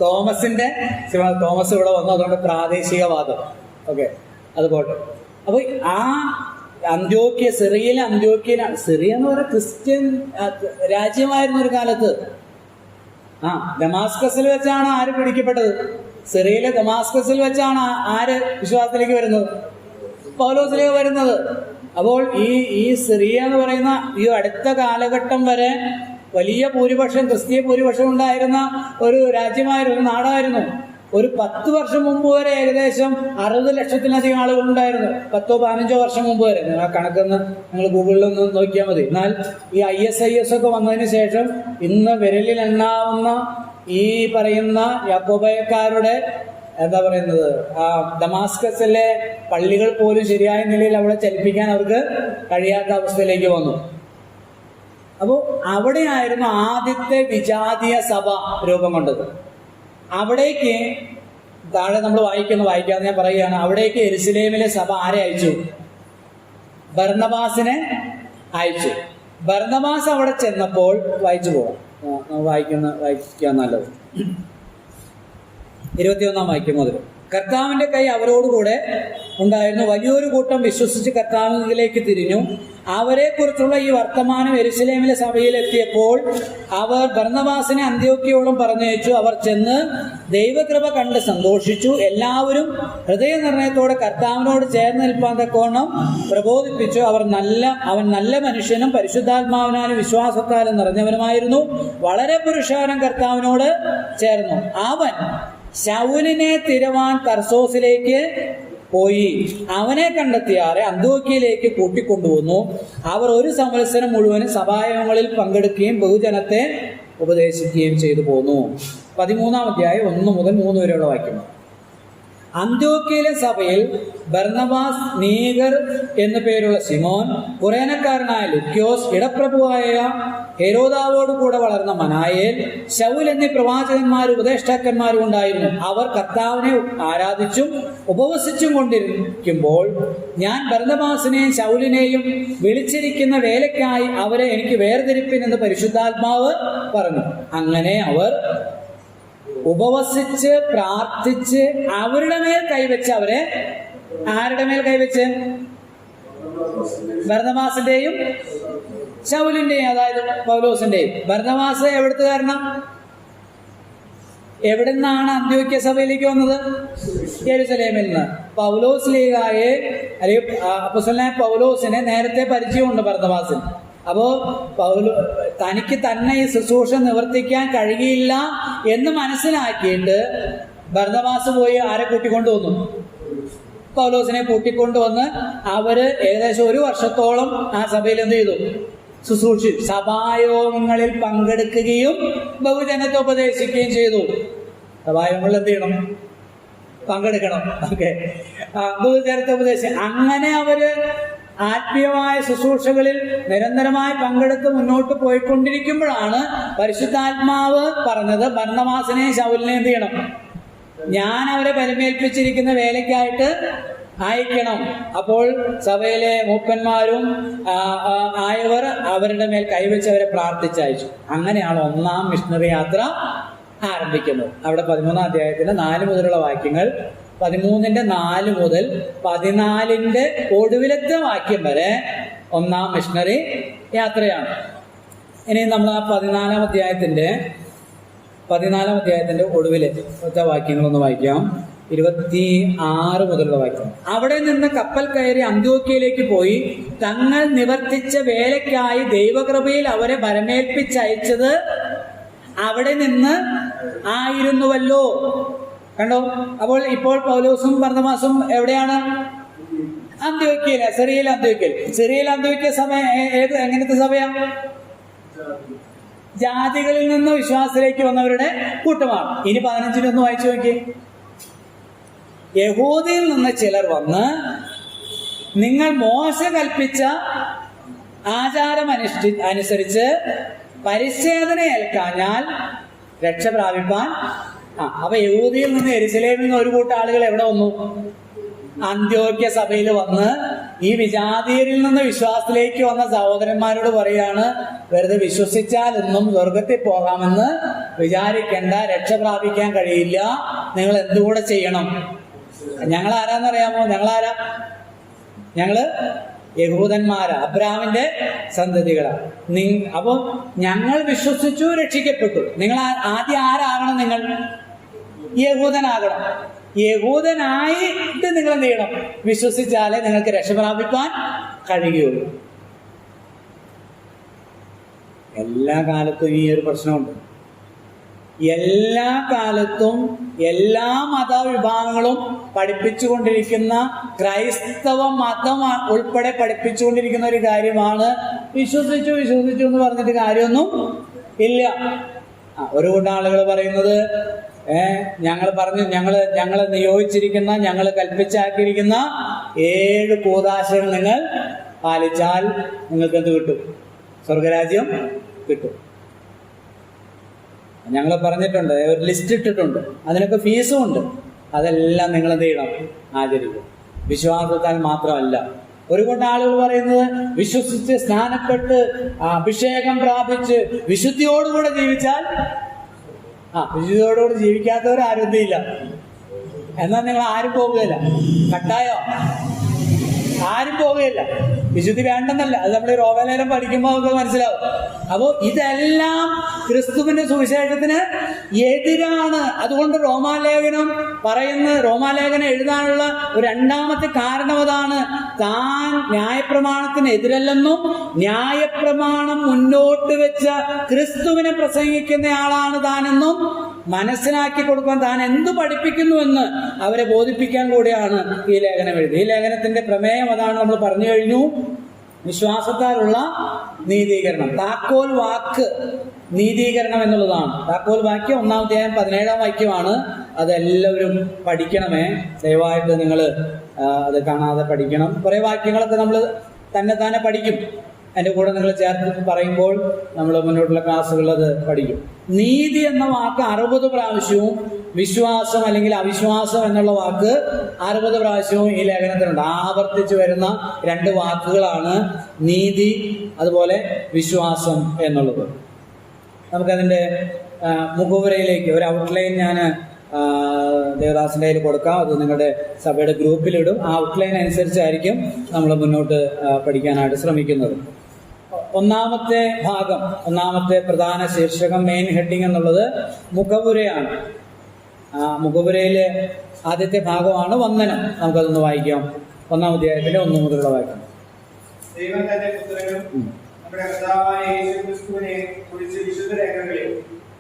തോമസിന്റെ സിംഹാസനം, തോമസ് ഇവിടെ വന്നു, അതുകൊണ്ട് പ്രാദേശികവാദം. ഓക്കെ, അത് പോട്ടെ. അപ്പൊ ആ അന്ത്യോക്യ, സിറിയയിലെ അന്ത്യോക്യയിലാണ്. സിറിയ എന്ന് പറയുന്ന ക്രിസ്ത്യൻ രാജ്യമായിരുന്നു ഒരു കാലത്ത്. ദമാസ്കസിൽ വെച്ചാണ് ആര് പിടിക്കപ്പെട്ടത്? സിറിയയിലെ ദമാസ്കസിൽ വെച്ചാണ് ആര് വിശ്വാസത്തിലേക്ക് വരുന്നത്? പൗലോസിലേക്ക് വരുന്നത്. അപ്പോൾ ഈ സിറിയ എന്ന് പറയുന്ന ഈ അടുത്ത കാലഘട്ടം വരെ വലിയ ഭൂരിപക്ഷം, ക്രിസ്തീയ ഭൂരിപക്ഷം ഉണ്ടായിരുന്ന ഒരു രാജ്യമായിരുന്നു, ഒരു നാടായിരുന്നു. ഒരു 10 വർഷം മുമ്പ് വരെ ഏകദേശം 60 ലക്ഷത്തിലധികം ആളുകൾ ഉണ്ടായിരുന്നു. 10-15 വർഷം മുമ്പ് വരെ. ആ കണക്കൊന്ന് നിങ്ങൾ ഗൂഗിളിൽ ഒന്ന് നോക്കിയാൽ മതി. എന്നാൽ ഈ ISIS ഒക്കെ വന്നതിന് ശേഷം ഇന്ന് വിരലിൽ എണ്ണാവുന്ന ഈ പറയുന്ന യാക്കോബായക്കാരുടെ ആ ദമാസ്കസിലെ പള്ളികൾ പോലും ശരിയായ നിലയിൽ അവിടെ ചലിപ്പിക്കാൻ അവർക്ക് കഴിയാത്ത അവസ്ഥയിലേക്ക് വന്നു. അപ്പോൾ അവിടെയായിരുന്നു ആദ്യത്തെ വിജാതീയ സഭ രൂപം കൊണ്ടത്. അവിടേക്ക് താഴെ നമ്മൾ വായിക്കാതെ ഞാൻ പറയുകയാണ്, അവിടേക്ക് യെരുശലേമിലെ സഭ ആരെ അയച്ചു? ബർന്നബാസിനെ അയച്ചു. ബർന്നബാസ് അവിടെ ചെന്നപ്പോൾ, വായിച്ചു പോകാം, വായിക്കാൻ നല്ലത്. 21-ാം വാക്യം മുതൽ. കർത്താവിന്റെ കൈ അവരോടുകൂടെ ഉണ്ടായിരുന്നു. വലിയൊരു കൂട്ടം വിശ്വസിച്ച് കർത്താവിലേക്ക് തിരിഞ്ഞു. അവരെക്കുറിച്ചുള്ള ഈ വർത്തമാനം യെരൂശലേമിലെ സഭയിൽ എത്തിയപ്പോൾ അവർ ബർന്നബാസിനെ അന്ത്യോക്യയോളം പറഞ്ഞയച്ചു. അവർ ചെന്ന് ദൈവകൃപ കണ്ട് സന്തോഷിച്ചു. എല്ലാവരും ഹൃദയനിർണയത്തോടെ കർത്താവിനോട് ചേർന്ന് നിൽപ്പാൻ തക്കവണ്ണം പ്രബോധിപ്പിച്ചു. അവൻ നല്ല മനുഷ്യനും പരിശുദ്ധാത്മാവിനാലും വിശ്വാസത്താലും നിറഞ്ഞവനുമായിരുന്നു. വളരെ പുരുഷാരം കർത്താവിനോട് ചേർന്നു. അവൻ ശൗലിനെ തിരവാൻ തർസോസിലേക്ക് പോയി. അവനെ കണ്ടെത്തിയാറെ അന്ത്യോക്യയിലേക്ക് കൂട്ടിക്കൊണ്ടുവന്നു. അവർ ഒരു സംവത്സരം മുഴുവനും സഭായോഗങ്ങളിൽ പങ്കെടുക്കുകയും ബഹുജനത്തെ ഉപദേശിക്കുകയും ചെയ്തു പോന്നു. 13-ാം അധ്യായം 1 മുതൽ 3 വരെയുള്ള വാക്യങ്ങൾ. അന്ത്യോക്യയിലെ സഭയിൽ ബർന്നബാസ്, നീഗർ എന്നു പേരുള്ള ശിമോൻ, കുറേനക്കാരനായ ലുക്യോസ്, ഇടപ്രഭുവായ ഹെരോദാവോട് കൂടെ വളർന്ന മനായേൽ, ശൗൽ എന്നീ പ്രവാചകന്മാരും ഉപദേഷ്ടാക്കന്മാരും ഉണ്ടായിരുന്നു. അവർ കർത്താവിനെ ആരാധിച്ചും ഉപവസിച്ചും കൊണ്ടിരിക്കുമ്പോൾ ഞാൻ ബർന്നബാസിനെയും ശൗലിനെയും വിളിച്ചിരിക്കുന്ന വേലയ്ക്കായി അവരെ എനിക്ക് വേർതിരിപ്പിൻ എന്ന് പരിശുദ്ധാത്മാവ് പറഞ്ഞു. അങ്ങനെ അവർ ഉപവസിച്ച് പ്രാർത്ഥിച്ച് അവരുടെ മേൽ കൈവച്ച് അവരെ, ആരുടെ മേൽ കൈവച്ച്? ബർന്നബാസിന്റെയും ശൗലിന്റെയും, അതായത് പൗലോസിന്റെയും. ബർന്നബാസ് എവിടുത്തുകാരനാ? എവിടെ നിന്നാണ് അന്ത്യോക്യ സഭയിലേക്ക് വന്നത്? യെരൂശലേമിൽ നിന്ന്. പൗലോസ് ലീഗായെ അല്ലെങ്കിൽ അപ്പോസ്തലനായ പൗലോസിനെ നേരത്തെ പരിചയമുണ്ട് ബർന്നബാസിന്. അപ്പോ തനിക്ക് തന്നെ ഈ ശുശ്രൂഷ നിവർത്തിക്കാൻ കഴിയില്ല എന്ന് മനസ്സിലാക്കിയിട്ട് ബർന്നബാസ് പോയി ആരെ കൂട്ടിക്കൊണ്ടുവന്നു? പൗലോസിനെ കൂട്ടിക്കൊണ്ടുവന്ന് അവര് ഏകദേശം 1 വർഷത്തോളം ആ സഭയിൽ എന്ത് ചെയ്തു? ശുശ്രൂഷിച്ചു. സഭായോഗങ്ങളിൽ പങ്കെടുക്കുകയും ബഹുജനത്തെ ഉപദേശിക്കുകയും ചെയ്തു. സഭായോഗങ്ങളിൽ എന്ത് ചെയ്യണം? പങ്കെടുക്കണം. ഓക്കെ, ബഹുജനത്തെ ഉപദേശിക്കും. അങ്ങനെ അവര് ആത്മീയമായ ശുശ്രൂഷകളിൽ നിരന്തരമായി പങ്കെടുത്ത് മുന്നോട്ട് പോയിക്കൊണ്ടിരിക്കുമ്പോഴാണ് പരിശുദ്ധാത്മാവ് പറഞ്ഞത് ബർന്നബാസിനെയും ശൗലിനെയും എന്ത് ചെയ്യണം? ഞാൻ അവരെ പരിമേൽപ്പിച്ചിരിക്കുന്ന വേലയ്ക്കായിട്ട് അയക്കണം. അപ്പോൾ സഭയിലെ മൂപ്പന്മാരും ആയവർ അവരുടെ മേൽ കൈവച്ച് അവരെ പ്രാർത്ഥിച്ചയച്ചു. അങ്ങനെയാണ് 1-ാം മിഷണറി യാത്ര ആരംഭിക്കുന്നത്. അവിടെ 13-ാം അധ്യായത്തിന്റെ 4 മുതലുള്ള വാക്യങ്ങൾ, 13-ന്റെ 4 മുതൽ 14-ന്റെ ഒടുവിലത്തെ വാക്യം വരെ 1-ാം മിഷണറി യാത്രയാണ്. ഇനി നമ്മൾ ആ 14-ാം അധ്യായത്തിന്റെ ഒടുവിലത്തെ വാക്യങ്ങളൊന്ന് വായിക്കാം. 26 മുതലുള്ള വാക്യം. അവിടെ നിന്ന് കപ്പൽ കയറി അന്ത്യോക്യയിലേക്ക് പോയി തങ്ങൾ നിവർത്തിച്ച വേലയ്ക്കായി ദൈവകൃപയിൽ അവരെ ഭരമേൽപ്പിച്ചയച്ചത് അവിടെ നിന്ന് ആയിരുന്നുവല്ലോ. കണ്ടോ? അപ്പോൾ ഇപ്പോൾ പൗലോസും ബർന്നബാസും എവിടെയാണ്? അന്ത്യോക്യയിലെ, സിറിയയിലെ അന്ത്യോക്യയിൽ. സിറിയയിലെ അന്ത്യോക്യ സഭ എങ്ങനത്തെ സഭയാ? ജാതികളിൽ നിന്ന് വിശ്വാസത്തിലേക്ക് വന്നവരുടെ കൂട്ടമാണ്. ഇനി 15-ഒന്ന് വായിച്ചു നോക്കി. യഹൂദയിൽ നിന്ന് ചിലർ വന്ന് നിങ്ങൾ മോശ കൽപ്പിച്ച ആചാരം അനുസരിച്ച് പരിച്ഛേദന ഏൽക്കാഞ്ഞാൽ രക്ഷ പ്രാപിപ്പാൻ. അപ്പൊ യഹൂദിയിൽ നിന്ന് യെരൂശലേമിൽ നിന്ന് ഒരു കൂട്ടം ആളുകൾ എവിടെ വന്നു? അന്ത്യോക്യ സഭയിൽ വന്ന് ഈ വിജാതീയരിൽ നിന്ന് വിശ്വാസത്തിലേക്ക് വന്ന സഹോദരന്മാരോട് പറയാണ്, വെറുതെ വിശ്വസിച്ചാൽ എന്നും സ്വർഗത്തിൽ പോകാമെന്ന് വിചാരിക്കേണ്ട, രക്ഷ പ്രാപിക്കാൻ കഴിയില്ല. നിങ്ങൾ എന്തുകൂടെ ചെയ്യണം? ഞങ്ങൾ ആരാന്നറിയാമോ? ഞങ്ങള് യഹൂദന്മാരാ, അബ്രാമിന്റെ സന്തതികളാ. അപ്പൊ ഞങ്ങൾ വിശ്വസിച്ചു, രക്ഷിക്കപ്പെട്ടു. നിങ്ങൾ ആദ്യം ആരാകണം? നിങ്ങൾ യഹൂദനാകണം. യഹൂദനായിട്ട് നിങ്ങൾ എന്ത് ചെയ്യണം? വിശ്വസിച്ചാലേ നിങ്ങൾക്ക് രക്ഷ പ്രാപിക്കാൻ കഴിയുള്ളൂ. എല്ലാ കാലത്തും ഈ ഒരു പ്രശ്നമുണ്ട്. എല്ലാ കാലത്തും എല്ലാ മതവിഭാഗങ്ങളും പഠിപ്പിച്ചുകൊണ്ടിരിക്കുന്ന, ക്രൈസ്തവ മതം ഉൾപ്പെടെ പഠിപ്പിച്ചുകൊണ്ടിരിക്കുന്ന ഒരു കാര്യമാണ് വിശ്വസിച്ചു എന്ന് പറഞ്ഞിട്ട് കാര്യമൊന്നും ഇല്ല. ഒരു കൂട്ടം ആളുകൾ പറയുന്നത്, ഞങ്ങള് നിയോഗിച്ചിരിക്കുന്ന, ഞങ്ങൾ കൽപ്പിച്ചാക്കിയിരിക്കുന്ന 7 കൂദാശകൾ നിങ്ങൾ പാലിച്ചാൽ നിങ്ങൾക്ക് എന്ത് കിട്ടും? സ്വർഗരാജ്യം കിട്ടും. ഞങ്ങൾ പറഞ്ഞിട്ടുണ്ട്, ഒരു ലിസ്റ്റ് ഇട്ടിട്ടുണ്ട്, അതിനൊക്കെ ഫീസും ഉണ്ട്. അതെല്ലാം നിങ്ങൾ എന്ത് ചെയ്യണം? ആചരിക്കും. വിശ്വാസത്താൽ മാത്രമല്ല. ഒരു കൂട്ടം ആളുകൾ പറയുന്നത് വിശ്വസിച്ച് സ്നാനപ്പെട്ട് അഭിഷേകം പ്രാപിച്ച് വിശുദ്ധിയോടുകൂടെ ജീവിച്ചാൽ, വിശുദ്ധിയോടുകൂടെ ജീവിക്കാത്തവർ ആരോഗ്യമില്ല. എന്നാൽ നിങ്ങൾ ആരും പോകുകയില്ല. കട്ടായോ? ആരും പോകുകയില്ല. വിശുദ്ധി വേണ്ടെന്നല്ല, അത് നമ്മൾ റോമാലേഖനം പഠിക്കുമ്പോൾ നമുക്ക് മനസ്സിലാവും. അപ്പോൾ ഇതെല്ലാം ക്രിസ്തുവിന്റെ സുവിശേഷത്തിന് എതിരാണ്. അതുകൊണ്ട് റോമാലേഖനം എഴുതാനുള്ള ഒരു രണ്ടാമത്തെ കാരണം അതാണ്. താൻ ന്യായപ്രമാണത്തിന് എതിരല്ലെന്നും ന്യായപ്രമാണം മുന്നോട്ട് വെച്ച ക്രിസ്തുവിനെ പ്രസംഗിക്കുന്ന ആളാണ് താനെന്നും മനസ്സിലാക്കി കൊടുക്കാൻ, താൻ എന്ത് പഠിപ്പിക്കുന്നുവെന്ന് അവരെ ബോധിപ്പിക്കാൻ കൂടിയാണ് ഈ ലേഖനം എഴുതി. ഈ ലേഖനത്തിന്റെ പ്രമേയം അതാണ് നമ്മൾ പറഞ്ഞു കഴിഞ്ഞു. വിശ്വാസത്താലുള്ള നീതീകരണം. താക്കോൽ വാക്ക് നീതീകരണം എന്നുള്ളതാണ്. താക്കോൽ വാക്യം 1-ാം അധ്യായം 17-ാം വാക്യമാണ്. അതെല്ലാവരും പഠിക്കണമേ. ദയവായിട്ട് നിങ്ങൾ അത് കാണാതെ പഠിക്കണം. കുറേ വാക്യങ്ങളൊക്കെ നമ്മൾ തന്നെ പഠിക്കും. എൻ്റെ കൂടെ നിങ്ങൾ ചേർത്ത് പറയുമ്പോൾ നമ്മൾ മുന്നോട്ടുള്ള ക്ലാസ്സുകളിൽ അത് പഠിക്കും. നീതി എന്ന വാക്ക് 60 പ്രാവശ്യവും വിശ്വാസം അല്ലെങ്കിൽ അവിശ്വാസം എന്നുള്ള വാക്ക് 60 പ്രാവശ്യവും ഈ ലേഖനത്തിലുണ്ട്. ആവർത്തിച്ച് വരുന്ന 2 വാക്കുകളാണ് നീതി അതുപോലെ വിശ്വാസം എന്നുള്ളത്. നമുക്കതിൻ്റെ മുഖവുരയിലേക്ക് ഒരു ഔട്ട്ലൈൻ ഞാൻ ദേവദാസിൻ്റെ കയ്യിൽ കൊടുക്കാം. അത് നിങ്ങളുടെ സഭയുടെ ഗ്രൂപ്പിലിടും. ആ ഔട്ട്ലൈൻ അനുസരിച്ചായിരിക്കും നമ്മൾ മുന്നോട്ട് പഠിക്കാനായിട്ട് ശ്രമിക്കുന്നത്. ഒന്നാമത്തെ ഭാഗം, ഒന്നാമത്തെ പ്രധാന ശീർഷകം, മെയിൻ ഹെഡിങ് എന്നുള്ളത് മുഖവുരയാണ്. മുഖവുരയിലെ ആദ്യത്തെ ഭാഗമാണ് വന്ദനം. നമുക്കതൊന്ന് വായിക്കാം. 1-ാം അധ്യായത്തിന്റെ 1 മുതലുള്ള വാക്യം. ദൈവം തന്റെ പുത്രനും നമ്മുടെ കർത്താവായ യേശുക്രിസ്തുവിനെ കുറിച്ച് വിശുദ്ധ രേഖകളിൽ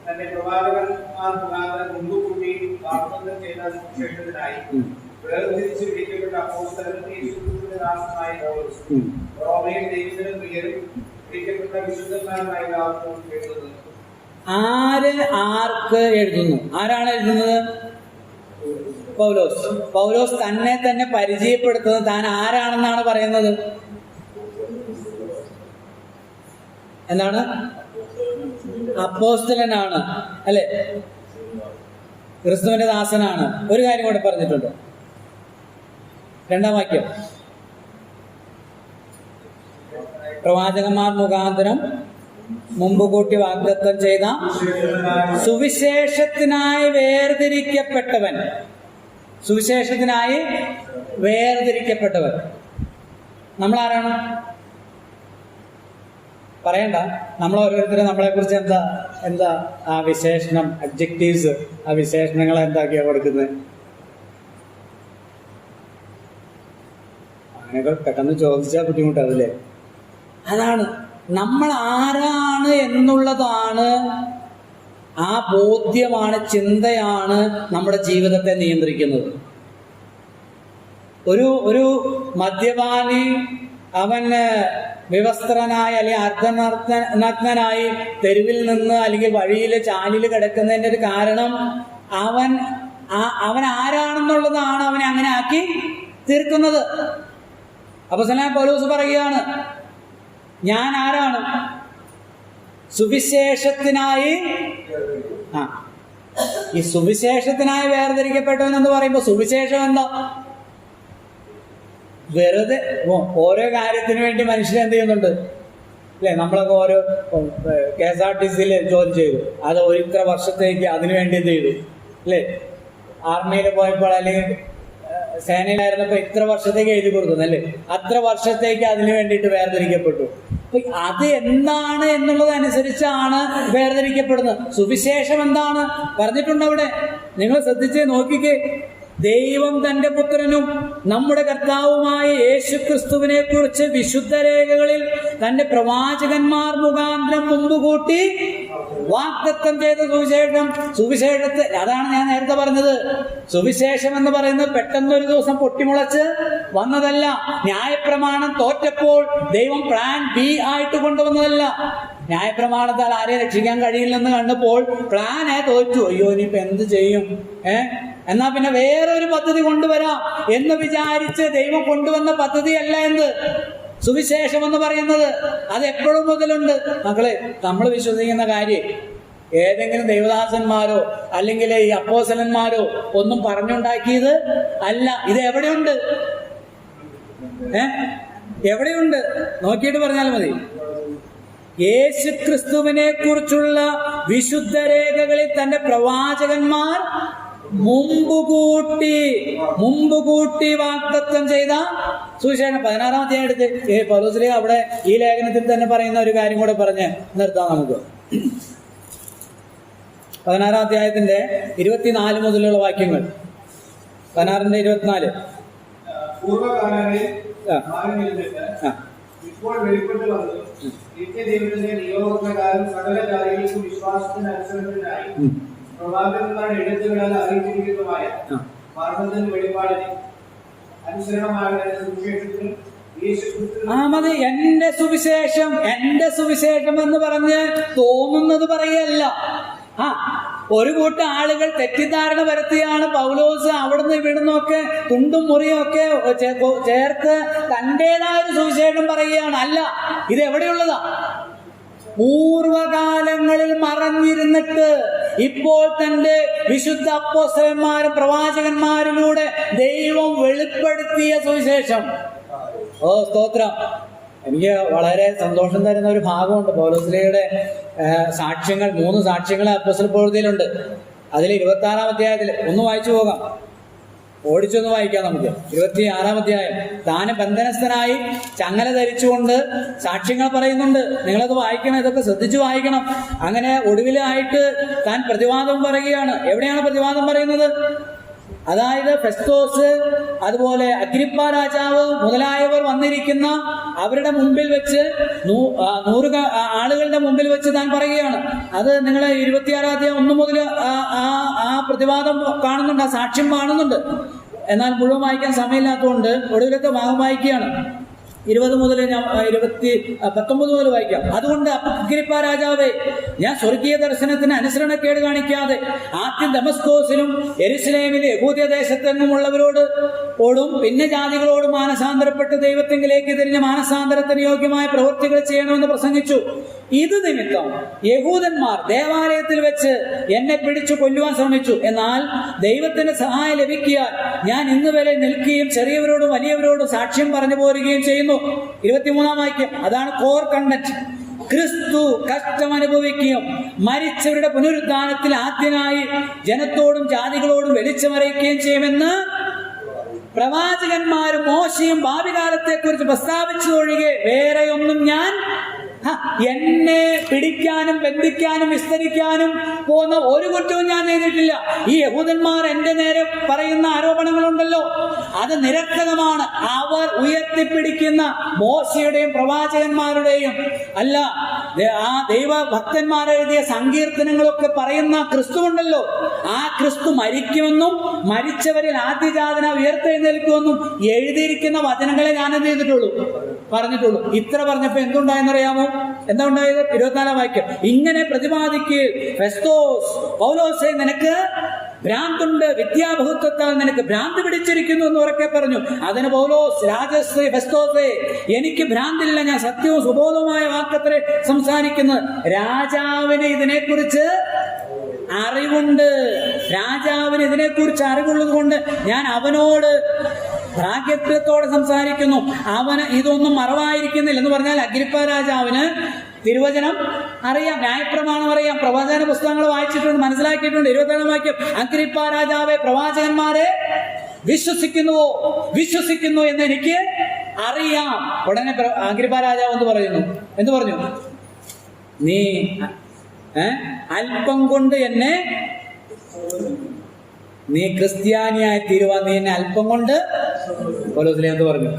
തന്റെ പ്രവാചകന്മാർ മുഖാന്തരം മുൻകൂട്ടി വാഗ്ദത്തം ചെയ്ത സുവിശേഷത്തിനായി വേർതിരിച്ച് വിളിക്കപ്പെട്ട അപ്പോസ്തലനും യേശുക്രിസ്തുവിന്റെ ദാസനായ പൗലോസ്, റോമയിൽ ദൈവത്തിന് പ്രിയരും വിളിക്കപ്പെട്ട വിശുദ്ധന്മാരുമായ എല്ലാവർക്കും എഴുതുന്നത്. ആർക്ക് എഴുതുന്നു? ആരാണ് എഴുതുന്നത്? പൗലോസ്. പൗലോസ് തന്നെ പരിചയപ്പെടുത്തുന്നത് താൻ ആരാണെന്നാണ് പറയുന്നത്. എന്താണ്? അപ്പോസ്തലനാണ്, അല്ലെ? ക്രിസ്തുവിന്റെ ദാസനാണ്. ഒരു കാര്യം കൂടെ പറഞ്ഞിട്ടുണ്ട്. 2-ാം വാക്യം, പ്രവാചകന്മാർ മുഖാന്തരം മുമ്പ് കൂട്ടി വാഗ്ദത്തം ചെയ്ത സുവിശേഷത്തിനായി വേർതിരിക്കപ്പെട്ടവൻ. സുവിശേഷത്തിനായി വേർതിരിക്കപ്പെട്ടവൻ. നമ്മളാരാണ്? പറയണ്ട. നമ്മൾ ഓരോരുത്തരും നമ്മളെ കുറിച്ച് എന്താ ആ വിശേഷണം, അഡ്ജക്റ്റീവ്സ്, ആ വിശേഷണങ്ങൾ എന്താക്കിയാ കൊടുക്കുന്നത്? അങ്ങനെയൊക്കെ പെട്ടെന്ന് ചോദിച്ചാൽ ബുദ്ധിമുട്ടാവില്ലേ? അതാണ് നമ്മൾ ആരാണ് എന്നുള്ളതാണ്, ആ ബോധ്യമാണ്, ചിന്തയാണ് നമ്മുടെ ജീവിതത്തെ നിയന്ത്രിക്കുന്നത്. ഒരു മദ്യപാനി അവൻ വിവസ്ത്രനായി അല്ലെങ്കിൽ അർദ്ധനഗ്നനായി തെരുവിൽ നിന്ന് അല്ലെങ്കിൽ വഴിയിൽ ചാലിൽ കിടക്കുന്നതിൻ്റെ ഒരു കാരണം അവൻ ആരാണെന്നുള്ളതാണ് അവനെ അങ്ങനെ ആക്കി തീർക്കുന്നത്. അപ്പോസ്തലനായ പൗലോസ് പറയുകയാണ്, ഞാൻ ആരാണ്? സുവിശേഷത്തിനായി. ഈ സുവിശേഷത്തിനായി വേർതിരിക്കപ്പെട്ടവൻ എന്ന് പറയുമ്പോൾ സുവിശേഷം എന്താ? വെറുതെ ഓരോ കാര്യത്തിന് വേണ്ടി മനുഷ്യൻ എന്ത് ചെയ്യുന്നുണ്ട്, അല്ലേ? നമ്മളൊക്കെ ഓരോ KSRTC ജോലി ചെയ്തു, അത് ഇത്ര വർഷത്തേക്ക് അതിനു വേണ്ടി എന്ത് ചെയ്തു, അല്ലേ? ആർമിയിൽ പോയപ്പോൾ അല്ലെങ്കിൽ സേനയിലായിരുന്നപ്പോൾ ഇത്ര വർഷത്തേക്ക് എഴുതി കൊടുക്കുന്നു, അല്ലേ? അത്ര വർഷത്തേക്ക് അതിനു വേണ്ടിയിട്ട് വേർതിരിക്കപ്പെട്ടു. അപ്പൊ അത് എന്താണ് എന്നുള്ളതനുസരിച്ചാണ് വേർതിരിക്കപ്പെടുന്നത്. സുവിശേഷം എന്താണ് പറഞ്ഞിട്ടുണ്ട് അവിടെ, നിങ്ങൾ ശ്രദ്ധിച്ച് നോക്കിക്കേ. ദൈവം തന്റെ പുത്രനും നമ്മുടെ കർത്താവുമായ യേശുക്രിസ്തുവിനെ കുറിച്ച് വിശുദ്ധ രേഖകളിൽ തന്റെ പ്രവാചകന്മാർ മുഖാന്തരം മുമ്പ് കൂട്ടി വാഗ്ദത്തം ചെയ്ത സുവിശേഷത്തെ, അതാണ് ഞാൻ നേരത്തെ പറഞ്ഞത്. സുവിശേഷം എന്ന് പറയുന്നത് പെട്ടെന്നൊരു ദിവസം പൊട്ടിമുളച്ച് വന്നതല്ല. ന്യായപ്രമാണം തോറ്റപ്പോൾ ദൈവം പ്ലാൻ ബി ആയിട്ട് കൊണ്ടുവന്നതല്ല. ന്യായപ്രമാണത്താൽ ആരെയും രക്ഷിക്കാൻ കഴിയില്ലെന്ന് കണ്ടപ്പോൾ പ്ലാൻ എ തോറ്റു. അയ്യോ, ഇനിയിപ്പോ എന്ത് ചെയ്യും? എന്നാ പിന്നെ വേറൊരു പദ്ധതി കൊണ്ടുവരാം എന്ന് വിചാരിച്ച് ദൈവം കൊണ്ടുവന്ന പദ്ധതിയല്ല എന്ത് സുവിശേഷം എന്ന് പറയുന്നത്. അത് എപ്പോഴും മുതലുണ്ട് മക്കളെ. നമ്മൾ വിശ്വസിക്കുന്ന കാര്യം ഏതെങ്കിലും ദൈവദാസന്മാരോ അല്ലെങ്കിൽ ഈ അപ്പോസ്തലന്മാരോ ഒന്നും പറഞ്ഞുണ്ടാക്കിയത് അല്ല. ഇത് എവിടെയുണ്ട്? എവിടെയുണ്ട്? നോക്കിയിട്ട് പറഞ്ഞാൽ മതി. യേശുക്രിസ്തുവിനെ കുറിച്ചുള്ള വിശുദ്ധ രേഖകളിൽ തന്റെ പ്രവാചകന്മാർ മുമ്പ് കൂട്ടി വാഗ്ദത്തം ചെയ്ത സുവിശേഷം. 16-ാം അധ്യായം എടുത്ത് പൗലോസ് അവിടെ ഈ ലേഖനത്തിൽ തന്നെ പറയുന്ന ഒരു കാര്യം കൂടെ പറഞ്ഞ് നിർത്താം നമുക്ക്. 16-ാം അധ്യായത്തിന്റെ 24 മുതലുള്ള വാക്യങ്ങൾ. 16-ന്റെ 24. പൂർവ്വകാലങ്ങളിൽ ഇപ്പോൾ വെളിപ്പെട്ട് വന്നു നിത്യദൈവത്തിന്റെ നിയോഗപ്രകാരം സകല ജാതികൾക്കും വിശ്വാസത്തിന് അനുസരണത്തിനായി പ്രവാചകന്മാർ എഴുത്തുകളാൽ അറിയിച്ചിരിക്കുന്നതുമായ മർമ്മത്തിന് വെളിപ്പാടിനെ അനുസരണമാകുന്ന സുവിശേഷത്തിൽ മതി. എന്റെ സുവിശേഷം എന്ന് പറഞ്ഞ് തോന്നുന്നത് പറയല്ല. ഒരു കൂട്ടം ആളുകൾ തെറ്റിദ്ധാരണ വരുത്തിയാണ് പൗലോസ് അവിടുന്ന് ഇവിടുന്നൊക്കെ തുണ്ടും മുറിയും ഒക്കെ ചേർത്ത് തന്റേതായ ഒരു സുവിശേഷം പറയുകയാണ്. അല്ല, ഇത് എവിടെയുള്ളതാ? പൂർവകാലങ്ങളിൽ മറഞ്ഞിരുന്നിട്ട് ഇപ്പോൾ തന്റെ വിശുദ്ധ അപ്പോസ്തലന്മാരും പ്രവാചകന്മാരിലൂടെ ദൈവം വെളിപ്പെടുത്തിയ സുവിശേഷം. സ്തോത്രം. എനിക്ക് വളരെ സന്തോഷം തരുന്ന ഒരു ഭാഗമുണ്ട്. പൗലോസ്ലീഹയുടെ സാക്ഷ്യങ്ങൾ, 3 സാക്ഷ്യങ്ങൾ അപ്പോസ്തല പ്രവൃത്തിയിലുണ്ട്. അതിൽ 26-ാം അധ്യായത്തിൽ ഒന്ന് വായിച്ചു പോകാം, ഓടിച്ചൊന്ന് വായിക്കാം നമുക്ക്. 26-ാം അധ്യായം. താന് ബന്ധനസ്ഥനായി ചങ്ങല ധരിച്ചുകൊണ്ട് സാക്ഷ്യങ്ങൾ പറയുന്നുണ്ട്. നിങ്ങളത് വായിക്കണം, ഇതൊക്കെ ശ്രദ്ധിച്ചു വായിക്കണം. അങ്ങനെ ഒടുവിലായിട്ട് താൻ പ്രതിവാദം പറയുകയാണ്. എവിടെയാണ് പ്രതിവാദം പറയുന്നത്? അതായത് ഫെസ്തോസ്, അതുപോലെ അഗ്രിപ്പ രാജാവ് മുതലായവർ വന്നിരിക്കുന്ന അവരുടെ മുമ്പിൽ വെച്ച് 100 ആളുകളുടെ മുമ്പിൽ വെച്ച് താൻ പറയുകയാണ്. അത് നിങ്ങൾ 26-ാം അധ്യായം 1 മുതൽ ആ പ്രതിവാദം കാണുന്നുണ്ട്, ആ സാക്ഷ്യം കാണുന്നുണ്ട്. എന്നാൽ മുഴുവൻ വായിക്കാൻ സമയമില്ലാത്തതുകൊണ്ട് ഒടുവിലത്തെ ഭാഗം വായിക്കുകയാണ്. 20 മുതൽ 19 മുതൽ വായിക്കാം. അതുകൊണ്ട് അഗ്രിപ്പ രാജാവേ, ഞാൻ സ്വർഗീയ ദർശനത്തിന് അനുസരണക്കേട് കാണിക്കാതെ ആദ്യം ദമസ്കോസിലും യെരുശലേമിലും യഹൂദ്യദേശത്തെങ്ങുമുള്ളവരോടും പിന്നെ ജാതികളോട് മാനസാന്തരപ്പെട്ട് ദൈവത്തിങ്കിലേക്ക് തിരിഞ്ഞ മാനസാന്തരത്തിന് യോഗ്യമായ പ്രവൃത്തികൾ ചെയ്യണമെന്ന് പ്രസംഗിച്ചു. ഇത് നിമിത്തം യഹൂദന്മാർ ദേവാലയത്തിൽ വെച്ച് എന്നെ പിടിച്ചു കൊല്ലുവാൻ ശ്രമിച്ചു. എന്നാൽ ദൈവത്തിന്റെ സഹായം ലഭിക്കാൻ ഞാൻ ഇന്ന് വരെ നിൽക്കുകയും ചെറിയവരോടും വലിയവരോടും സാക്ഷ്യം പറഞ്ഞു പോരുകയും ചെയ്യുന്നു. 23-ാം വാക്യം. അതാണ് കോർ കണ്ടന്റ്. ക്രിസ്തു കഷ്ടം അനുഭവിക്കുകയും മരിച്ചവരുടെ പുനരുദ്ധാനത്തിൽ ആദ്യനായി ജനത്തോടും ജാതികളോടും വെളിച്ചമറിയിക്കുകയും ചെയ്യുമെന്ന് പ്രവാചകന്മാരും മോശയും ഭാവി കാലത്തെക്കുറിച്ച് പ്രസ്താവിച്ചതൊഴികെ വേറെയൊന്നും ഞാൻ എന്നെ പിടിക്കാനും ബന്ധിക്കാനും വിസ്തരിക്കാനും പോകുന്ന ഒരു കുറ്റവും ഞാൻ ചെയ്തിട്ടില്ല. ഈ യഹൂദന്മാർ എന്റെ നേരെ പറയുന്ന ആരോപണങ്ങളുണ്ടല്ലോ, അത് നിരർത്ഥകമാണ്. അവർ ഉയർത്തിപ്പിടിക്കുന്ന മോശയുടെയും പ്രവാചകന്മാരുടെയും അല്ല, ആ ദൈവഭക്തന്മാരെഴുതിയ സങ്കീർത്തനങ്ങളൊക്കെ പറയുന്ന ക്രിസ്തു ഉണ്ടല്ലോ, ആ ക്രിസ്തു മരിക്കുമെന്നും മരിച്ചവരിൽ ആദ്യജാതന ഉയർത്തെഴുന്നേൽക്കുമെന്നും എഴുതിയിരിക്കുന്ന വചനങ്ങളെ ഞാൻ എന്ത് ചെയ്തിട്ടുള്ളൂ, പറഞ്ഞിട്ടുള്ളൂ. ഇത്ര പറഞ്ഞപ്പോ എന്തുണ്ടായെന്നറിയാമോ? എന്താ ഉണ്ടായത്? 24-ാം വാക്യം. ഇങ്ങനെ പ്രതിപാദിക്കുക, ഫെസ്തോസ്, പൗലോസേ, നിനക്ക് ഭ്രാന്തുണ്ട്, വിദ്യാബഹുത്വത്താൽ നിനക്ക് ഭ്രാന്ത് പിടിച്ചിരിക്കുന്നു എന്ന് ഉറക്കെ പറഞ്ഞു. അതിന് പൗലോസ്, രാജശ്രീ ഫെസ്തോസേ, എനിക്ക് ഭ്രാന്തില്ല, ഞാൻ സത്യവും സുബോധവുമായ വാക്കത്രേ സംസാരിക്കുന്നത്. രാജാവിന് ഇതിനെക്കുറിച്ച് അറിവുണ്ട്. രാജാവിന് ഇതിനെക്കുറിച്ച് അറിവുള്ളത് കൊണ്ട് ഞാൻ അവനോട് പ്രാഗത്വത്തോടെ സംസാരിക്കുന്നു. അവന് ഇതൊന്നും മറവായിരിക്കുന്നില്ല. എന്ന് പറഞ്ഞാൽ അഗ്രിപ്പ രാജാവിന് തിരുവചനം അറിയാം, ന്യായപ്രമാണം അറിയാം, പ്രവാചക പുസ്തകങ്ങൾ വായിച്ചിട്ടുണ്ട്, മനസ്സിലാക്കിയിട്ടുണ്ട്. 27-ാം വാക്യം. അഗ്രിപ്പ രാജാവെ, പ്രവാചകന്മാരെ വിശ്വസിക്കുന്നു എന്ന് എനിക്ക് അറിയാം. ഉടനെ അഗ്രിപ്പ രാജാവ് എന്ത് പറഞ്ഞു? നീ അല്പം കൊണ്ട് എന്നെ, നീ ക്രിസ്ത്യാനിയായി തീരുവാൻ നീ എന്നെ അല്പം കൊണ്ട്, പൗലോസിലെ എന്ത് പറഞ്ഞു?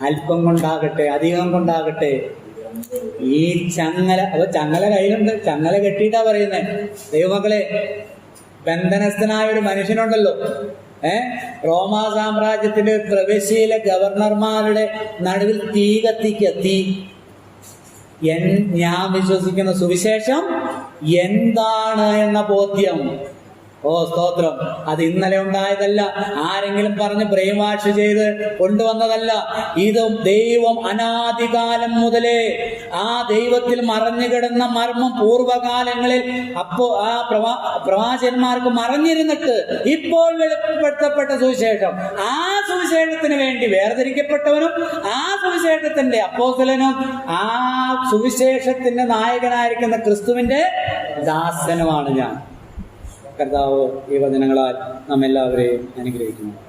അല്പം കൊണ്ടാകട്ടെ, അധികം കൊണ്ടാകട്ടെ, ഈ ചങ്ങല കയ്യിലുണ്ട്, ചങ്ങല കെട്ടിയിട്ടാ പറയുന്നേ. ദൈവമക്കളെ, ബന്ധനസ്ഥനായ ഒരു മനുഷ്യനുണ്ടല്ലോ, റോമാ സാമ്രാജ്യത്തിന്റെ പ്രവിശ്യയിലെ ഗവർണർമാരുടെ നടുവിൽ തീ കത്തിക്കുക, തീ. ഞാൻ വിശ്വസിക്കുന്ന സുവിശേഷം എന്താണ് എന്ന ബോധ്യം. സ്തോത്രം. അത് ഇന്നലെ ഉണ്ടായതല്ല, ആരെങ്കിലും പറഞ്ഞ് ബ്രെയിൻ വാഷ് ചെയ്ത് കൊണ്ടുവന്നതല്ല. ഇത് ദൈവം അനാദികാലം മുതലേ ആ ദൈവത്തിൽ മറഞ്ഞുകിടന്ന മർമ്മം പൂർവകാലങ്ങളിൽ ആ പ്രവാചകന്മാർക്ക് മറഞ്ഞിരുന്നിട്ട് ഇപ്പോൾ വെളിപ്പെടുത്തപ്പെട്ട സുവിശേഷം. ആ സുവിശേഷത്തിന് വേണ്ടി വേർതിരിക്കപ്പെട്ടവനും ആ സുവിശേഷത്തിന്റെ അപ്പോസ്തലനും ആ സുവിശേഷത്തിന്റെ നായകനായിരിക്കുന്ന ക്രിസ്തുവിന്റെ ദാസനുമാണ് ഞാൻ. കർത്താവ് ഈ വചനങ്ങളാൽ നാം എല്ലാവരെയും അനുഗ്രഹിക്കുന്നു.